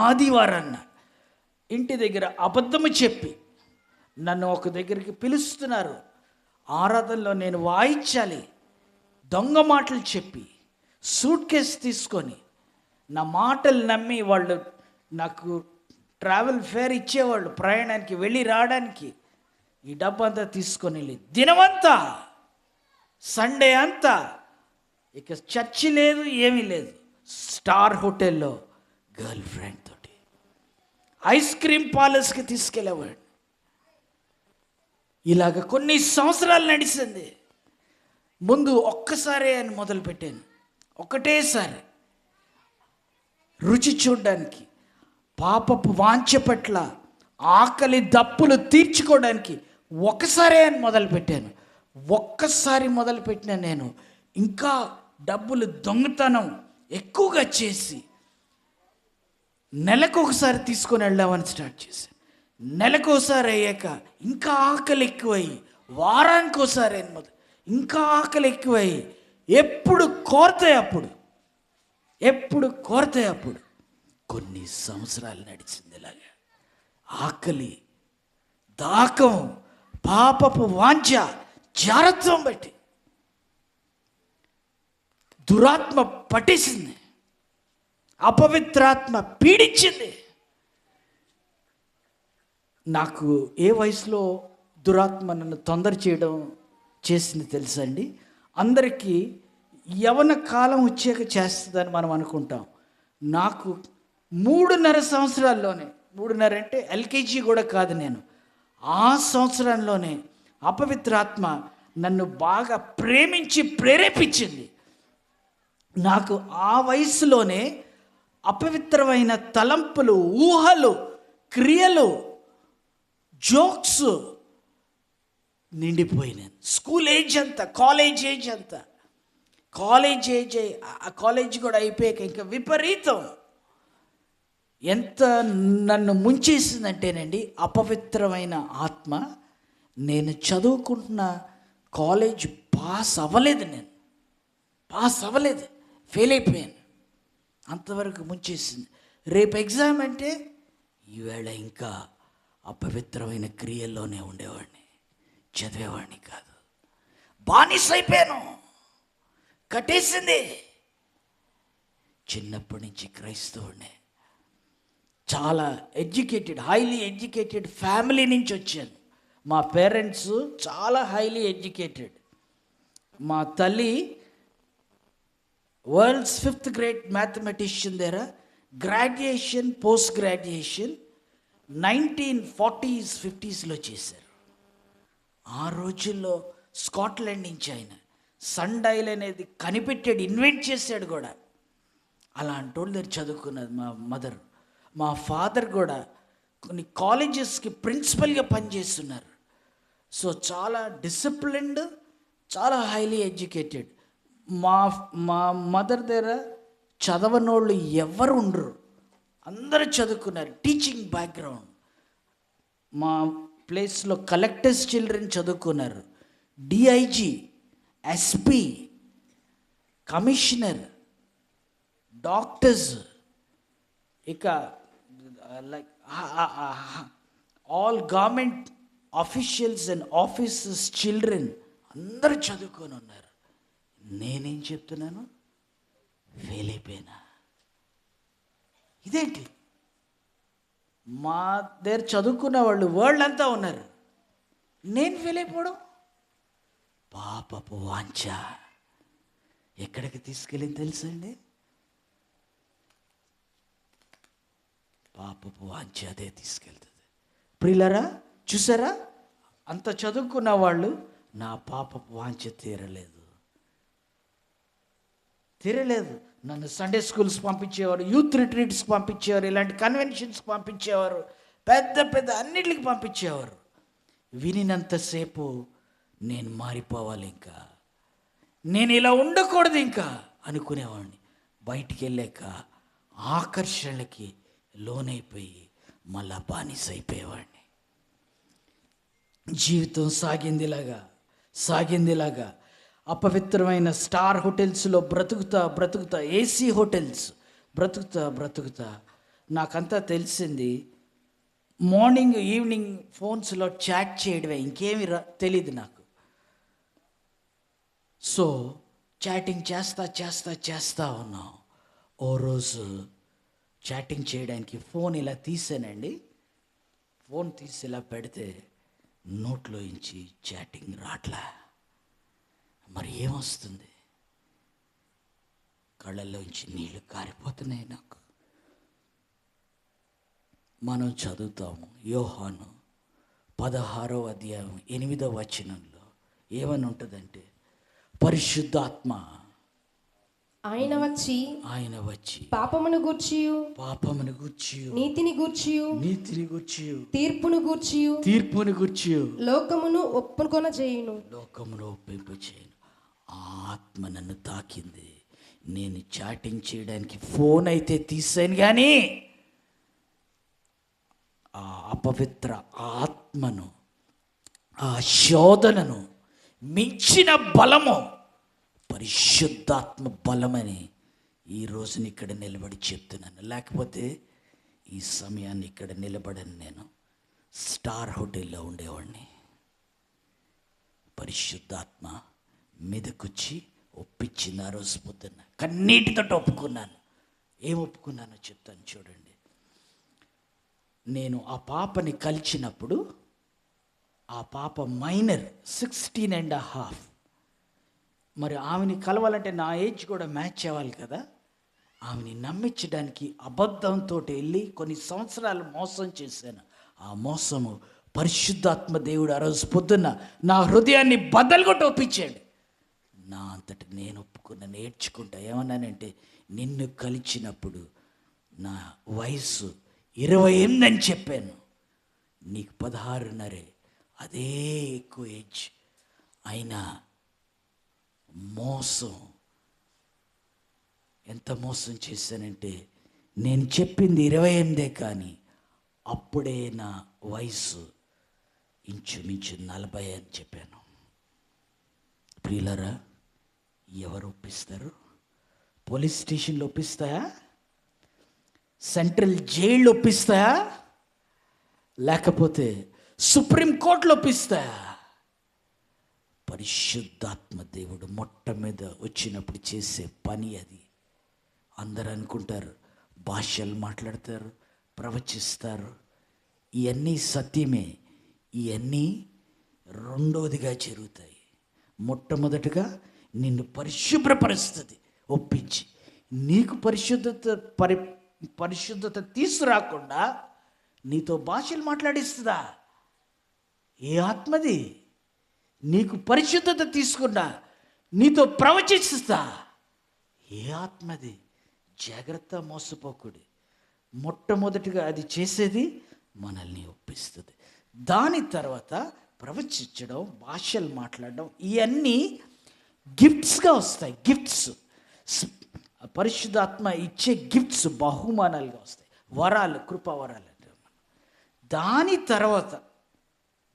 ఆదివారాన్న ఇంటి దగ్గర అబద్ధము చెప్పి నన్ను ఒక దగ్గరికి పిలుస్తున్నారు, ఆరాధనలో నేను వాయించాలి, దొంగ మాటలు చెప్పి సూట్ కేసు తీసుకొని నా మాటలు నమ్మి వాళ్ళు నాకు ట్రావెల్ ఫేర్ ఇచ్చేవాళ్ళు, ప్రయాణానికి వెళ్ళి రావడానికి. ఈ డబ్బు అంతా తీసుకొని వెళ్ళి దినమంతా సండే అంతా ఇక చర్చి లేదు, ఏమీ లేదు, స్టార్ హోటల్లో గర్ల్ ఫ్రెండ్ తోటి ఐస్ క్రీమ్ పార్లర్స్కి తీసుకెళ్ళేవాడు. ఇలాగ కొన్ని సంవత్సరాలు నడిచింది. ముందు ఒక్కసారి అని మొదలుపెట్టాను, ఒకటేసారి రుచి చూడడానికి, పాపపు వాంఛ పట్ల ఆకలి దప్పులు తీర్చుకోవడానికి ఒకసారి అని మొదలుపెట్టాను. ఒక్కసారి మొదలుపెట్టిన నేను ఇంకా డబ్బులు దొంగతనం ఎక్కువగా చేసి నెలకు ఒకసారి తీసుకొని వెళ్దామని స్టార్ట్ చేశాను. నెలకు ఒకసారి అయ్యాక ఇంకా ఆకలి ఎక్కువై, వారానికి ఒకసారి ఇంకా ఆకలి ఎక్కువై, ఎప్పుడు కోరతాయి అప్పుడు కొన్ని సంవత్సరాలు నడిచింది. ఇలాగా ఆకలి, దాకం, పాపపు వాంఛ, జారత్వం బట్టి దురాత్మ పట్టేసింది, అపవిత్రాత్మ పీడించింది. నాకు ఏ వయసులో దురాత్మ నన్ను తొందర చేయడం చేసింది తెలుసండి? అందరికీ యవన కాలం వచ్చాక చేస్తుందని మనం అనుకుంటాం. నాకు 3.5 సంవత్సరాల్లోనే, 3.5 అంటే ఎల్కేజీ కూడా కాదు నేను, ఆ సంవత్సరంలోనే అపవిత్రాత్మ నన్ను బాగా ప్రేరేపించింది. నాకు ఆ వయసులోనే అపవిత్రమైన తలంపులు, ఊహలు, క్రియలు, జోక్స్ నిండిపోయినాయి. స్కూల్ ఏజ్ అంతా, కాలేజ్ ఏజ్ అంతా, ఆ కాలేజ్ కూడా అయిపోయాక ఇంకా విపరీతం. ఎంత నన్ను ముంచేసిందంటేనండి అపవిత్రమైన ఆత్మ. నేను చదువుకుంటున్న కాలేజ్ పాస్ అవ్వలేదు, ఫెయిల్ అయిపోయాను. అంతవరకు ముంచేసింది. రేపు ఎగ్జామ్ అంటే ఈవేళ ఇంకా అపవిత్రమైన క్రియల్లోనే ఉండేవాడిని, చదివేవాడిని కాదు. బానిస అయిపోయాను, కట్టేసింది. చిన్నప్పటి నుంచి క్రైస్తవుడినే, చాలా హైలీ ఎడ్యుకేటెడ్ ఫ్యామిలీ నుంచి వచ్చాను. మా పేరెంట్స్ చాలా హైలీ ఎడ్యుకేటెడ్. మా తల్లి వరల్డ్స్ 5th గ్రేడ్ మ్యాథమెటిషియన్ దగ్గర గ్రాడ్యుయేషన్, పోస్ట్ గ్రాడ్యుయేషన్ 1940s 50sలో చేశారు. ఆ రోజుల్లో స్కాట్లాండ్ నుంచి ఆయన సన్ డైల్ అనేది కనిపెట్టాడు, ఇన్వెంట్ చేశాడు కూడా. అలాంటి వాళ్ళ దగ్గర చదువుకున్నది మా మదర్. మా ఫాదర్ కూడా కొన్ని కాలేజెస్కి ప్రిన్సిపల్గా పనిచేస్తున్నారు. సో చాలా డిసిప్లిన్డ్, చాలా హైలీ ఎడ్యుకేటెడ్. మా మదర్ దగ్గర చదవనోళ్ళు ఎవరు ఉండరు, అందరూ చదువుకున్నారు, టీచింగ్ బ్యాక్గ్రౌండ్. మా ప్లేస్లో కలెక్టర్స్ చిల్డ్రన్ చదువుకున్నారు, డిఐజీ ఎస్పీ, కమిషనర్, డాక్టర్స్, ఇక like all government officials and officers children అందరూ చదువుకొని ఉన్నారు. నేనేం చెప్తున్నాను? ఫెయిల్ అయిపోయినా. ఇదేంటి? మా దగ్గర చదువుకున్న వాళ్ళు వరల్డ్ అంతా ఉన్నారు, నేను ఫెయిల్ అయిపోవడం? పాపపు వాంఛ ఎక్కడికి తీసుకెళ్ళింది తెలుసండి? పాపపు వాంఛ అదే తీసుకెళ్తుంది. ప్రియులారా, చూసారా? అంత చదువుకున్న వాళ్ళు నా పాపపు వాంఛ తీరలేదు. నన్ను సండే స్కూల్స్ పంపించేవారు, యూత్ రిట్రీట్స్కి పంపించేవారు, ఇలాంటి కన్వెన్షన్స్కి పంపించేవారు, పెద్ద పెద్ద అన్నిటికి పంపించేవారు. వినినంతసేపు నేను మారిపోవాలి, ఇంకా నేను ఇలా ఉండకూడదు ఇంకా అనుకునేవాడిని. బయటికి వెళ్ళాక ఆకర్షణలకి లోనైపోయి మళ్ళా బానిస అయిపోయేవాడిని. జీవితం సాగిందిలాగా అపవిత్రమైన స్టార్ హోటల్స్లో బ్రతుకుతా ఏసీ హోటల్స్ బ్రతుకుతా నాకంతా తెలిసింది మార్నింగ్ ఈవినింగ్ ఫోన్స్లో చాట్ చేయడమే, ఇంకేమి తెలియదు నాకు. సో చాటింగ్ చేస్తా ఉన్నాం. ఓ రోజు చాటింగ్ చేయడానికి ఫోన్ ఇలా తీసానండి. ఫోన్ తీసి ఇలా పెడితే నోట్లో నుంచి చాటింగ్ రాట్లా. మరి ఏమొస్తుంది? కళ్ళల్లోంచి నీళ్లు కారిపోతున్నాయి నాకు. మనం చదువుతాము యోహాను 16వ అధ్యాయం 8వ వచనంలో ఏమని ఉంటుందంటే, పరిశుద్ధాత్మ ఆయన వచ్చి పాపమును గూర్చియు నీతిని గూర్చియు తీర్పును గూర్చియు లోకమును ఒప్పింపచేయును. ఆత్మ నన్ను తాకింది. నేను చాటింగ్ చేయడానికి ఫోన్ అయితే తీసాను, కానీ ఆ అపవిత్ర ఆత్మను, ఆ శోధనను మించిన బలము పరిశుద్ధాత్మ బలమని ఈ రోజుని ఇక్కడ నిలబడి చెప్తున్నాను. లేకపోతే ఈ సమయాన్ని ఇక్కడ నిలబడని నేను స్టార్ హోటల్లో ఉండేవాడిని. పరిశుద్ధాత్మ మీదకొచ్చి ఒప్పించింది. ఆ రోజు పొద్దున్న కన్నీటితో ఒప్పుకున్నాను. ఏం ఒప్పుకున్నానో చెప్తాను చూడండి. నేను ఆ పాపని కలిసినప్పుడు ఆ పాప మైనర్ 16.5. మరి ఆమెని కలవాలంటే నా ఏజ్ కూడా మ్యాచ్ అవ్వాలి కదా. ఆమెని నమ్మించడానికి అబద్ధంతో వెళ్ళి కొన్ని సంవత్సరాలు మోసం చేశాను. ఆ మోసము పరిశుద్ధాత్మ దేవుడు ఆ రోజు పొద్దున్న నా హృదయాన్ని బద్దలుగొట్టి ఒప్పించాడు. నా అంతటి నేను ఒప్పుకున్న నేర్చుకుంటా. ఏమన్నానంటే, నిన్ను కలిసినప్పుడు నా వయసు 28 అని చెప్పాను. నీకు 16.5, అదే ఎక్కువ ఏజ్. అయినా మోసం, ఎంత మోసం చేశానంటే, నేను చెప్పింది 28 కానీ అప్పుడే నా వయసు ఇంచుమించు 40 అని చెప్పాను. ప్రియులారా, ఎవరు ఒప్పిస్తారు? పోలీస్ స్టేషన్లో ఒప్పిస్తాయా? సెంట్రల్ జైళ్ళు ఒప్పిస్తాయా? లేకపోతే సుప్రీంకోర్టులో ఒప్పిస్తాయా? పరిశుద్ధాత్మ దేవుడు మొట్ట మీద వచ్చినప్పుడు చేసే పని అది. అందరూ అనుకుంటారు భాషలు మాట్లాడతారు, ప్రవచిస్తారు. ఇవన్నీ సత్యమే. ఇవన్నీ రెండోదిగా జరుగుతాయి. మొట్టమొదటిగా నిన్ను పరిశుభ్రపరుస్తుంది ఒప్పించి. నీకు పరిశుద్ధత తీసుకురాకుండా నీతో భాషలు మాట్లాడిస్తుందా? ఏ ఆత్మది? నీకు పరిశుద్ధత తీసుకున్నా నీతో ప్రవచిస్తా ఏ ఆత్మది? జాగ్రత్త, మోసపోకుడి. మొట్టమొదటిగా అది చేసేది మనల్ని ఒప్పిస్తుంది. దాని తర్వాత ప్రవచించడం, భాషలు మాట్లాడడం, ఇవన్నీ గిఫ్ట్స్గా వస్తాయి. గిఫ్ట్స్, పరిశుద్ధాత్మ ఇచ్చే గిఫ్ట్స్ బహుమానాలుగా వస్తాయి. వరాలు, కృపావరాలు అంటే. దాని తర్వాత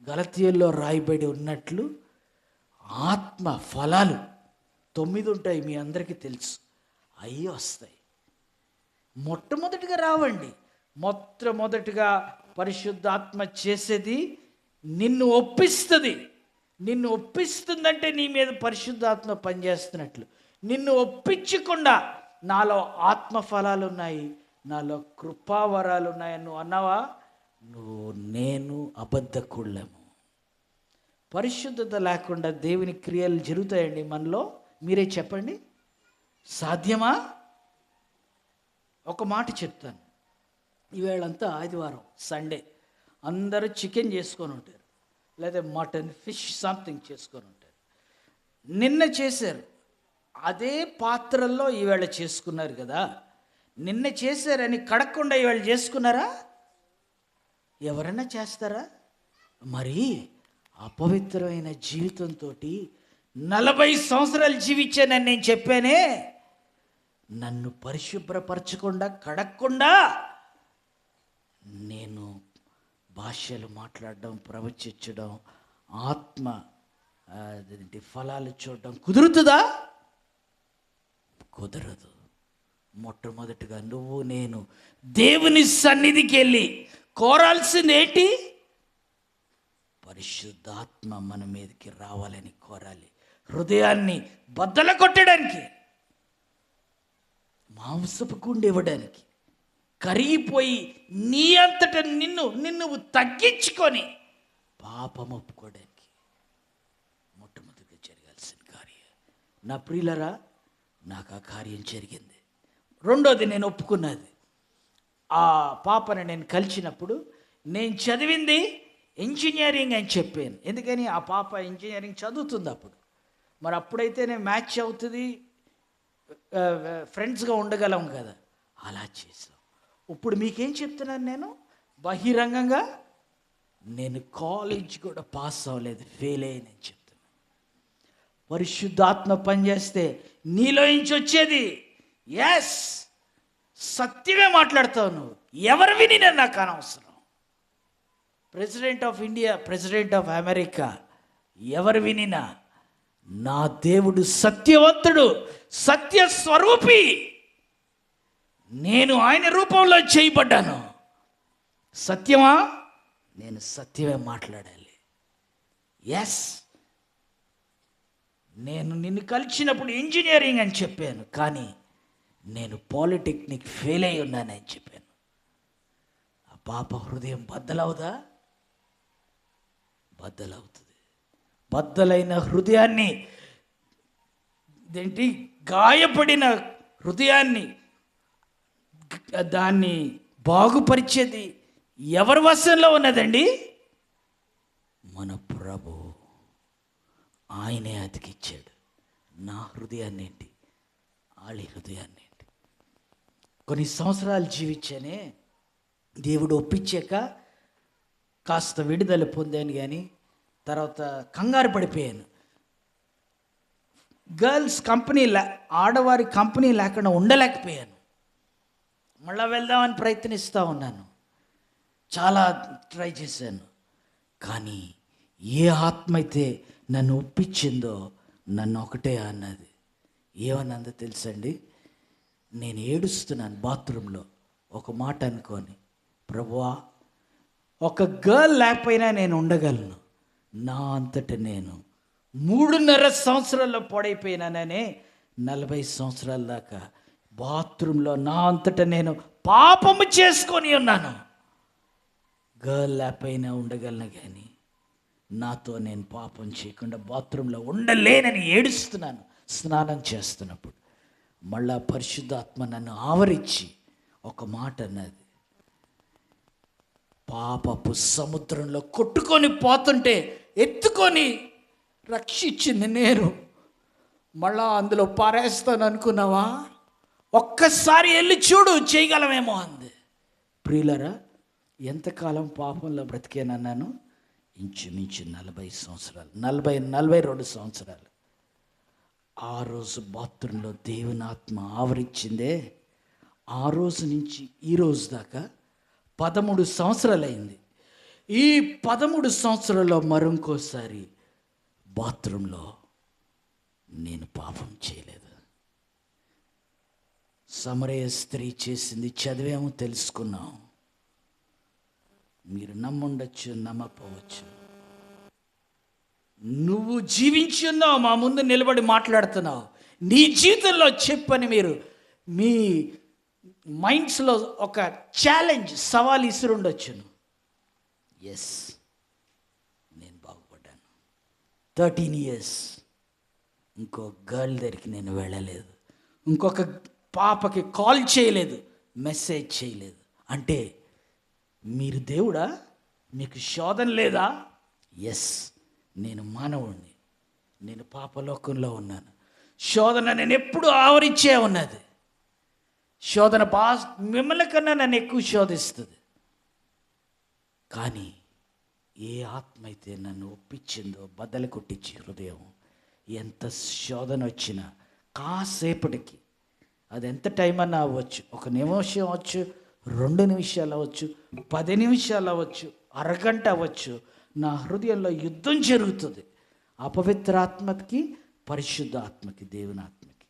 గలతీయుల్లో రాయబడి ఉన్నట్లు ఆత్మ ఫలాలు 9 ఉంటాయి, మీ అందరికీ తెలుసు. అవి వస్తాయి. మొట్టమొదటిగా రావండి. మొట్టమొదటిగా పరిశుద్ధాత్మ చేసేది నిన్ను ఒప్పిస్తుంది. నిన్ను ఒప్పిస్తుందంటే నీ మీద పరిశుద్ధాత్మ పనిచేస్తున్నట్లు. నిన్ను ఒప్పించకుండా నాలో ఆత్మ ఫలాలు ఉన్నాయి, నాలో కృపావరాలు ఉన్నాయని నువ్వు అన్నావా, నేను అబద్ధకుళ్ళము. పరిశుద్ధత లేకుండా దేవుని క్రియలు జరుగుతాయండి మనలో? మీరే చెప్పండి, సాధ్యమా? ఒక మాట చెప్తాను. ఈవేళంతా ఆదివారం, సండే, అందరూ చికెన్ చేసుకొని ఉంటారు, లేదా మటన్, ఫిష్ సంథింగ్ చేసుకొని ఉంటారు. నిన్న చేశారు, అదే పాత్రల్లో ఈవేళ చేసుకున్నారు కదా. నిన్న చేశారని కడగకుండా ఈవేళ చేసుకున్నారా? ఎవరైనా చేస్తారా? మరి అపవిత్రమైన జీవితంతో 40 సంవత్సరాలు జీవించానని నేను చెప్పానే, నన్ను పరిశుభ్రపరచకుండా కడగకుండా నేను భాషలు మాట్లాడడం, ప్రవచించడం, ఆత్మ ఫలాలు చూడడం కుదురుతుందా? కుదరదు. మొట్టమొదటిగా నువ్వు నేను దేవుని సన్నిధికి వెళ్ళి కోరాల్సింది ఏంటి? పరిశుద్ధాత్మ మన మీదకి రావాలని కోరాలి. హృదయాన్ని బద్దల కొట్టడానికి, మాంసపు గుండె ఇవ్వడానికి, కరిగిపోయి నీ అంతట నిన్ను తగ్గించుకొని పాపం ఒప్పుకోవడానికి మొట్టమొదటిగా జరగాల్సిన కార్యం. నా ప్రియులరా, నాకు ఆ కార్యం జరిగింది. రెండోది, నేను ఒప్పుకున్నది. ఆ పాపను నేను కలిసినప్పుడు నేను చదివింది ఇంజనీరింగ్ అని చెప్పాను. ఎందుకని? ఆ పాప ఇంజనీరింగ్ చదువుతుంది అప్పుడు. మరి అప్పుడైతేనే మ్యాచ్ అవుతుంది, ఫ్రెండ్స్గా ఉండగలం కదా. అలా చేసాం. ఇప్పుడు మీకేం చెప్తున్నాను నేను బహిరంగంగా? నేను కాలేజ్ కూడా పాస్ అవ్వలేదు, ఫెయిల్ అయ్యానని చెప్తున్నాను. పరిశుద్ధాత్మ పనిచేస్తే నీలో నుంచి వచ్చేది ఎస్, సత్యమే మాట్లాడతావు నువ్వు. ఎవరు విని నాకు అనవసరం. President of India, president of America, ఎవరు వినినా నా దేవుడు సత్యవంతుడు, సత్య స్వరూపి. నేను ఆయన రూపంలో చేయబడ్డాను. సత్యమా? నేను సత్యమే మాట్లాడాలి. ఎస్, నేను నిన్ను కలిసినప్పుడు ఇంజనీరింగ్ అని చెప్పాను, కానీ నేను పాలిటెక్నిక్ ఫెయిల్ అయి ఉన్నానని చెప్పాను. ఆ పాప హృదయం బద్దలవుదా? బద్దలవుతుంది. బద్దలైన హృదయాన్ని, ఇదేంటి, గాయపడిన హృదయాన్ని, దాన్ని బాగుపరిచేది ఎవరి వశంలో ఉన్నదండి? మన ప్రభు. ఆయనే అతికిచ్చాడు. నా హృదయాన్ని ఏంటి, వాళ్ళ హృదయాన్ని ఏంటి. కొన్ని సంవత్సరాలు జీవించానే, దేవుడు ఒప్పించాక కాస్త విడుదల పొందాను, కానీ తర్వాత కంగారు పడిపోయాను. గర్ల్స్ కంపెనీ, ఆడవారి కంపెనీ లేకుండా ఉండలేకపోయాను. మళ్ళా వెళ్దామని ప్రయత్నిస్తూ ఉన్నాను, చాలా ట్రై చేశాను. కానీ ఏ ఆత్మ అయితే నన్ను ఒప్పించిందో నన్ను ఒకటే అన్నది. ఏమన్నదో తెలుసండి? నేను ఏడుస్తున్నాను బాత్రూంలో, ఒక మాట అనుకొని, ప్రభువా, ఒక గర్ల్ లేకపోయినా నేను ఉండగలను. నా అంతట నేను 3.5 సంవత్సరాల్లో పాడైపోయినాననే 40 సంవత్సరాల దాకా బాత్రూంలో నా అంతటా నేను పాపము చేసుకొని ఉన్నాను. గర్ల్ లేకపోయినా ఉండగలను, కానీ నాతో నేను పాపం చేయకుండా బాత్రూంలో ఉండలేనని ఏడుస్తున్నాను. స్నానం చేస్తున్నప్పుడు మళ్ళా పరిశుద్ధాత్మ నన్ను ఆవరించి ఒక మాట అన్నది. పాపపు సముద్రంలో కొట్టుకొని పోతుంటే ఎత్తుకొని రక్షించింది నేను, మళ్ళా అందులో పారేస్తాను అనుకున్నావా? ఒక్కసారి వెళ్ళి చూడు, చేయగలమేమో అంది. ప్రియులరా, ఎంతకాలం పాపంలో బ్రతికేనన్నాను? ఇంచుమించు 40 సంవత్సరాలు, 42 సంవత్సరాలు. ఆ రోజు బాత్రూంలో దేవుని ఆత్మ ఆవరించిందే, ఆ రోజు నుంచి ఈ రోజు దాకా 13 సంవత్సరాలు అయింది. ఈ 13 సంవత్సరాల్లో మరొకసారి బాత్రూంలో నేను పాపం చేయలేదు. సమరయ స్త్రీ చేసింది చదివాము, తెలుసుకున్నాం. మీరు నమ్ముండొచ్చు, నమ్మపోవచ్చు. నువ్వు జీవించి ఉన్నావు, మా ముందు నిలబడి మాట్లాడుతున్నావు. నీ జీవితంలో చెప్పని మీరు మీ మైండ్స్లో ఒక ఛాలెంజ్, సవాల్ ఇసురుండొచ్చును. ఎస్, నేను బాగుపడ్డాను. 13 years ఇంకో గర్ల్ దగ్గరికి నేను వెళ్ళలేదు, ఇంకొక పాపకి కాల్ చేయలేదు, మెసేజ్ చేయలేదు. అంటే మీరు దేవుడా? మీకు శోధన లేదా? ఎస్, నేను మానవుణ్ణి, నేను పాపలోకంలో ఉన్నాను. శోధన నేను ఎప్పుడు ఆవరించే ఉన్నది. శోధన మిమ్మల్ని కన్నా నన్ను ఎక్కువ శోధిస్తుంది. కానీ ఏ ఆత్మ అయితే నన్ను ఒప్పించిందో, బద్దలు కొట్టించి హృదయం, ఎంత శోధన వచ్చినా కాసేపటికి, అది ఎంత టైం అన్నా అవ్వచ్చు, 1 నిమిషం అవ్వచ్చు, 2 నిమిషాలు అవ్వచ్చు, 10 నిమిషాలు అవ్వచ్చు, అరగంట అవ్వచ్చు, నా హృదయంలో యుద్ధం జరుగుతుంది. అపవిత్రాత్మకి, పరిశుద్ధ ఆత్మకి, దేవుని ఆత్మకి.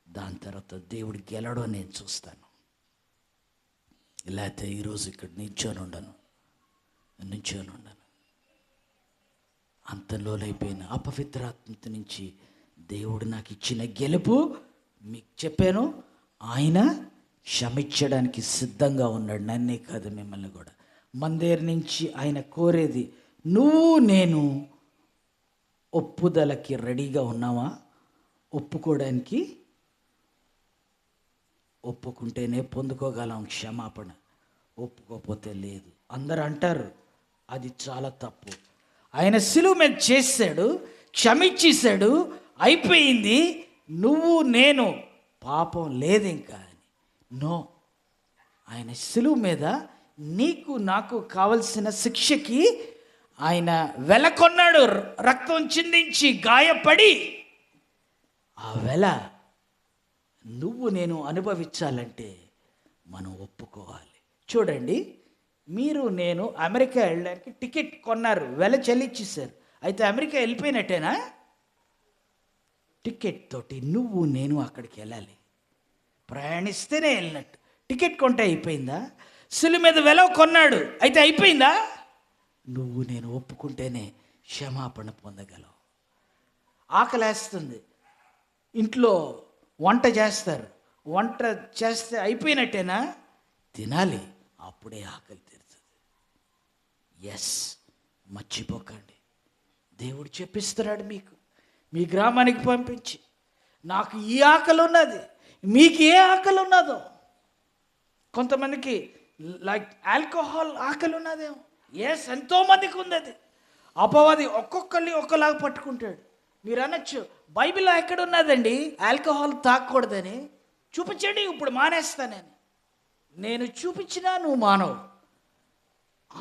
దాని తర్వాత దేవుడు గెలవడం నేను చూస్తాను. లేకపోతే ఈరోజు ఇక్కడ నిల్చొని ఉండను. అంత లోలైపోయిన అపవిత్రాత్మత నుంచి దేవుడు నాకు ఇచ్చిన గెలుపు మీకు చెప్పాను. ఆయన క్షమించడానికి సిద్ధంగా ఉన్నాడు, నన్నే కాదు మిమ్మల్ని కూడా. మన దగ్గర నుంచి ఆయన కోరేది, నువ్వు నేను ఒప్పుదలకి రెడీగా ఉన్నావా? ఒప్పుకోవడానికి, ఒప్పుకుంటేనే పొందుకోగలం క్షమాపణ, ఒప్పుకోకపోతే లేదు. అందరు అంటారు, అది చాలా తప్పు. ఆయన సిలువ మీద చేశాడు, క్షమించేశాడు, అయిపోయింది, నువ్వు నేను పాపం లేదు ఇంకా అని. నో, ఆయన సిలువ మీద నీకు నాకు కావలసిన శిక్షకి ఆయన వెలకొన్నాడు, రక్తం చిందించి గాయపడి. ఆ వెల నువ్వు నేను అనుభవించాలంటే మనం ఒప్పుకోవాలి. చూడండి, మీరు నేను అమెరికా వెళ్ళడానికి టికెట్ కొన్నారు, వెల చెల్లించేశారు. అయితే అమెరికా వెళ్ళిపోయినట్టేనా? టికెట్ తోటి నువ్వు నేను అక్కడికి వెళ్ళాలి, ప్రయాణిస్తేనే వెళ్ళినట్టు. టికెట్ కొంటే అయిపోయిందా? సిలువ మీద వెల కొన్నాడు, అయితే అయిపోయిందా? నువ్వు నేను ఒప్పుకుంటేనే క్షమాపణ పొందగలవు. ఆకలేస్తుంది, ఇంట్లో వంట చేస్తారు, వంట చేస్తే అయిపోయినట్టేనా? తినాలి, అప్పుడే ఆకలి తీరుతుంది. ఎస్, మర్చిపోకండి. దేవుడు చెప్పిస్తున్నాడు మీకు, మీ గ్రామానికి పంపించి, నాకు ఈ ఆకలి ఉన్నది, మీకు ఏ ఆకలి ఉన్నదో. కొంతమందికి లైక్ ఆల్కహాల్ ఆకలి ఉన్నదేమో. ఎస్, ఎంతోమందికి ఉంది అది. అపవాది ఒక్కొక్కరిని ఒక్కలాగా పట్టుకుంటాడు. మీరు అనొచ్చు, బైబిల్లో ఎక్కడ ఉన్నదండి ఆల్కహాల్ తాగకూడదని? చూపించండి, ఇప్పుడు మానేస్తానని. నేను చూపించినా నువ్వు మానవు.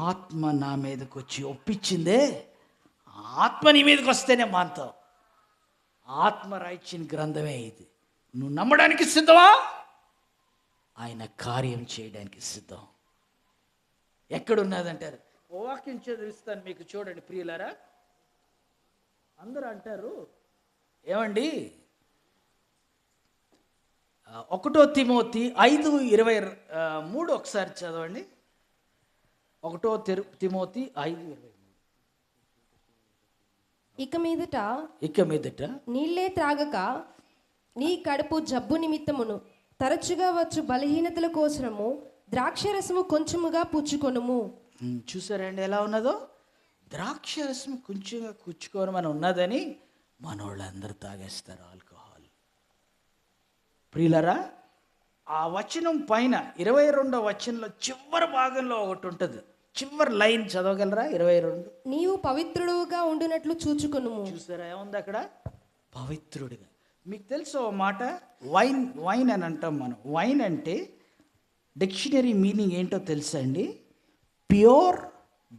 ఆత్మ నా మీదకి వచ్చి ఒప్పించిందే, ఆత్మ నీ మీదకి వస్తేనే మానతావు. ఆత్మ రాయించిన గ్రంథమే ఇది. నువ్వు నమ్మడానికి సిద్ధమా? ఆయన కార్యం చేయడానికి సిద్ధం. ఎక్కడున్నదంటారు? ఓ వాక్యం చదివిస్తాను మీకు, చూడండి ప్రియులారా. అందరూ అంటారు, ఏమండి 1 తిమోతి 5:23 ఒకసారి చదవండి. 1 తిమోతి 5:23. ఇక మీదట నీళ్ళే త్రాగక నీ కడుపు జబ్బు నిమిత్తమును తరచుగా వచ్చు బలహీనతల కోసము ద్రాక్షరసము కొంచెముగా పుచ్చుకొనుము. చూసారండి ఎలా ఉన్నదో? ద్రాక్షరసం కొంచెంగా పుచ్చుకోనమని ఉన్నదని మనోళ్ళందరూ తాగేస్తారు ఆల్కహాల్. ప్రియులరా, ఆ వచనం పైన 22వ వచనంలో చివరి భాగంలో ఒకటి ఉంటుంది. చివరి లైన్ చదవగలరా? 22. నీవు పవిత్రుడుగా ఉండునట్లు చూచుకొనుము. చూసారా ఏముంది అక్కడ? పవిత్రుడిగా. మీకు తెలుసు ఓ మాట, వైన్ అని అంటాం మనం. వైన్ అంటే డిక్షనరీ మీనింగ్ ఏంటో తెలుసా అండి? ప్యూర్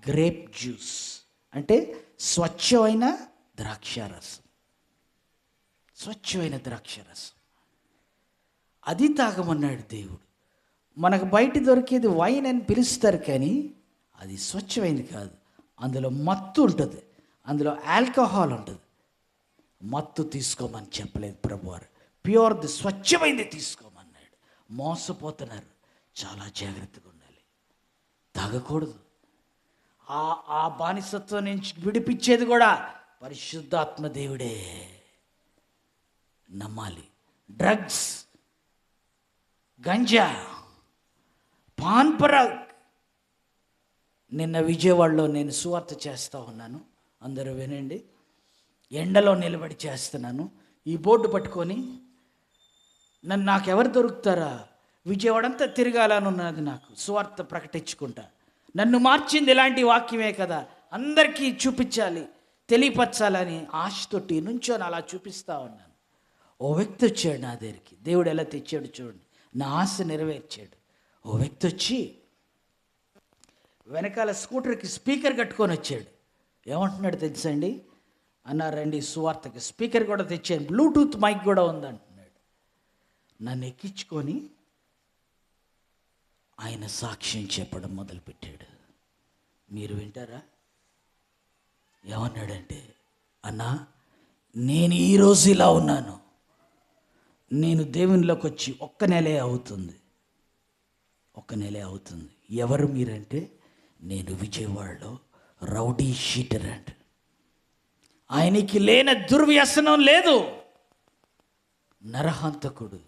గ్రేప్ జ్యూస్ అంటే స్వచ్ఛమైన ద్రాక్షారసం. స్వచ్ఛమైన ద్రాక్షారసం అది తాగమన్నాడు దేవుడు. మనకు బయట దొరికేది వైన్ అని పిలుస్తారు, కానీ అది స్వచ్ఛమైనది కాదు. అందులో మత్తు ఉంటుంది, అందులో ఆల్కహాల్ ఉంటుంది. మత్తు తీసుకోమని చెప్పలేదు ప్రభువారు. ప్యూర్ది, స్వచ్ఛమైంది తీసుకోమన్నాడు. మోసపోతున్నారు, చాలా జాగ్రత్తగా ఉండాలి. తాగకూడదు. ఆ బానిసత్వం నుంచి విడిపించేది కూడా పరిశుద్ధాత్మ దేవుడే. నమ్మాలి. Drugs, ganja, pan Parag. నిన్న విజయవాడలో నేను సువార్త చేస్తూ ఉన్నాను, అందరూ వినండి. ఎండలో నిలబడి చేస్తున్నాను. ఈ బోర్డు పట్టుకొని నాకెవరు దొరుకుతారా, విజయవాడ అంతా తిరగాలని ఉన్నది నాకు, సువార్త ప్రకటించుకుంటా. నన్ను మార్చింది ఇలాంటి వాక్యమే కదా, అందరికీ చూపించాలి, తెలియపరచాలని ఆశతోటి నుంచొని అలా చూపిస్తూ ఉన్నాను. ఓ వ్యక్తి వచ్చాడు నా దగ్గరికి. దేవుడు ఎలా తెచ్చాడు చూడండి, నా ఆశ నెరవేర్చాడు. ఓ వ్యక్తి వచ్చి వెనకాల స్కూటర్కి స్పీకర్ కట్టుకొని వచ్చాడు. ఏమంటున్నాడు తెలుసండి? అన్నారండి సువార్తకి స్పీకర్ కూడా తెచ్చాను, బ్లూటూత్ మైక్ కూడా ఉందంటున్నాడు. నన్ను ఎక్కించుకొని ఆయన సాక్ష్యం చెప్పడం మొదలుపెట్టాడు. మీరు వింటారా? ఏమన్నాడంటే, అన్నా నేను ఈరోజు ఇలా ఉన్నాను, నేను దేవునిలోకి వచ్చి ఒక్క నెలే అవుతుంది. ఎవరు మీరంటే, నేను విజయవాడలో రౌడీ షీటర్ అంట. ఆయనకి లేని దుర్వ్యసనం లేదు. నరహంతకుడు,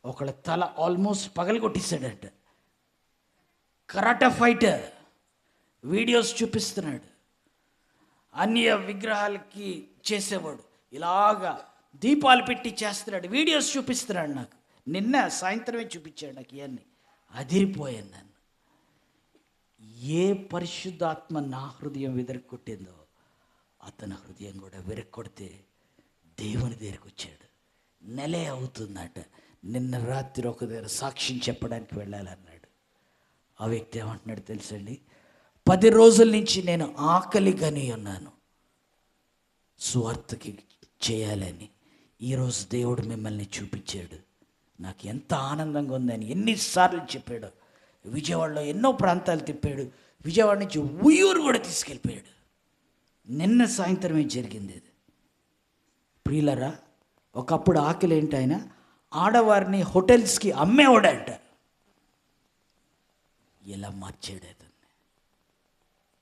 ఒకళ్ళ తల ఆల్మోస్ట్ పగలగొట్టేశాడంట. కరాటా ఫైటర్, వీడియోస్ చూపిస్తున్నాడు. అన్య విగ్రహాలకి చేసేవాడు, ఇలాగా దీపాలు పెట్టి చేస్తున్నాడు, వీడియోస్ చూపిస్తున్నాడు నాకు. నిన్న సాయంత్రమే చూపించాడు నాకు. ఇవన్నీ అదిరిపోయాను నన్ను. ఏ పరిశుద్ధాత్మ నా హృదయం విరక్కొట్టిందో అతని హృదయం కూడా విరక్కొడితే దేవుని దగ్గరికి వచ్చాడు. నెలే అవుతుందట. నిన్న రాత్రి ఒక దగ్గర సాక్ష్యం చెప్పడానికి వెళ్ళాలన్నాడు. ఆ వ్యక్తి ఏమంటున్నాడు తెలుసండి? 10 రోజుల నుంచి నేను ఆకలిగానే ఉన్నాను, సువార్తకి చేయాలని. ఈరోజు దేవుడు మిమ్మల్ని చూపించాడు, నాకు ఎంత ఆనందంగా ఉందని ఎన్నిసార్లు చెప్పాడు. విజయవాడలో ఎన్నో ప్రాంతాలు తిప్పాడు. విజయవాడ నుంచి ఉయ్యూరు కూడా తీసుకెళ్ళిపోయాడు. నిన్న సాయంత్రమే జరిగింది ఇది. ప్రియులరా, ఒకప్పుడు ఆకలి ఏంటి, ఆయన ఆడవారిని హోటల్స్కి అమ్మేవాడంట. ఎలా మార్చాడు అతన్ని.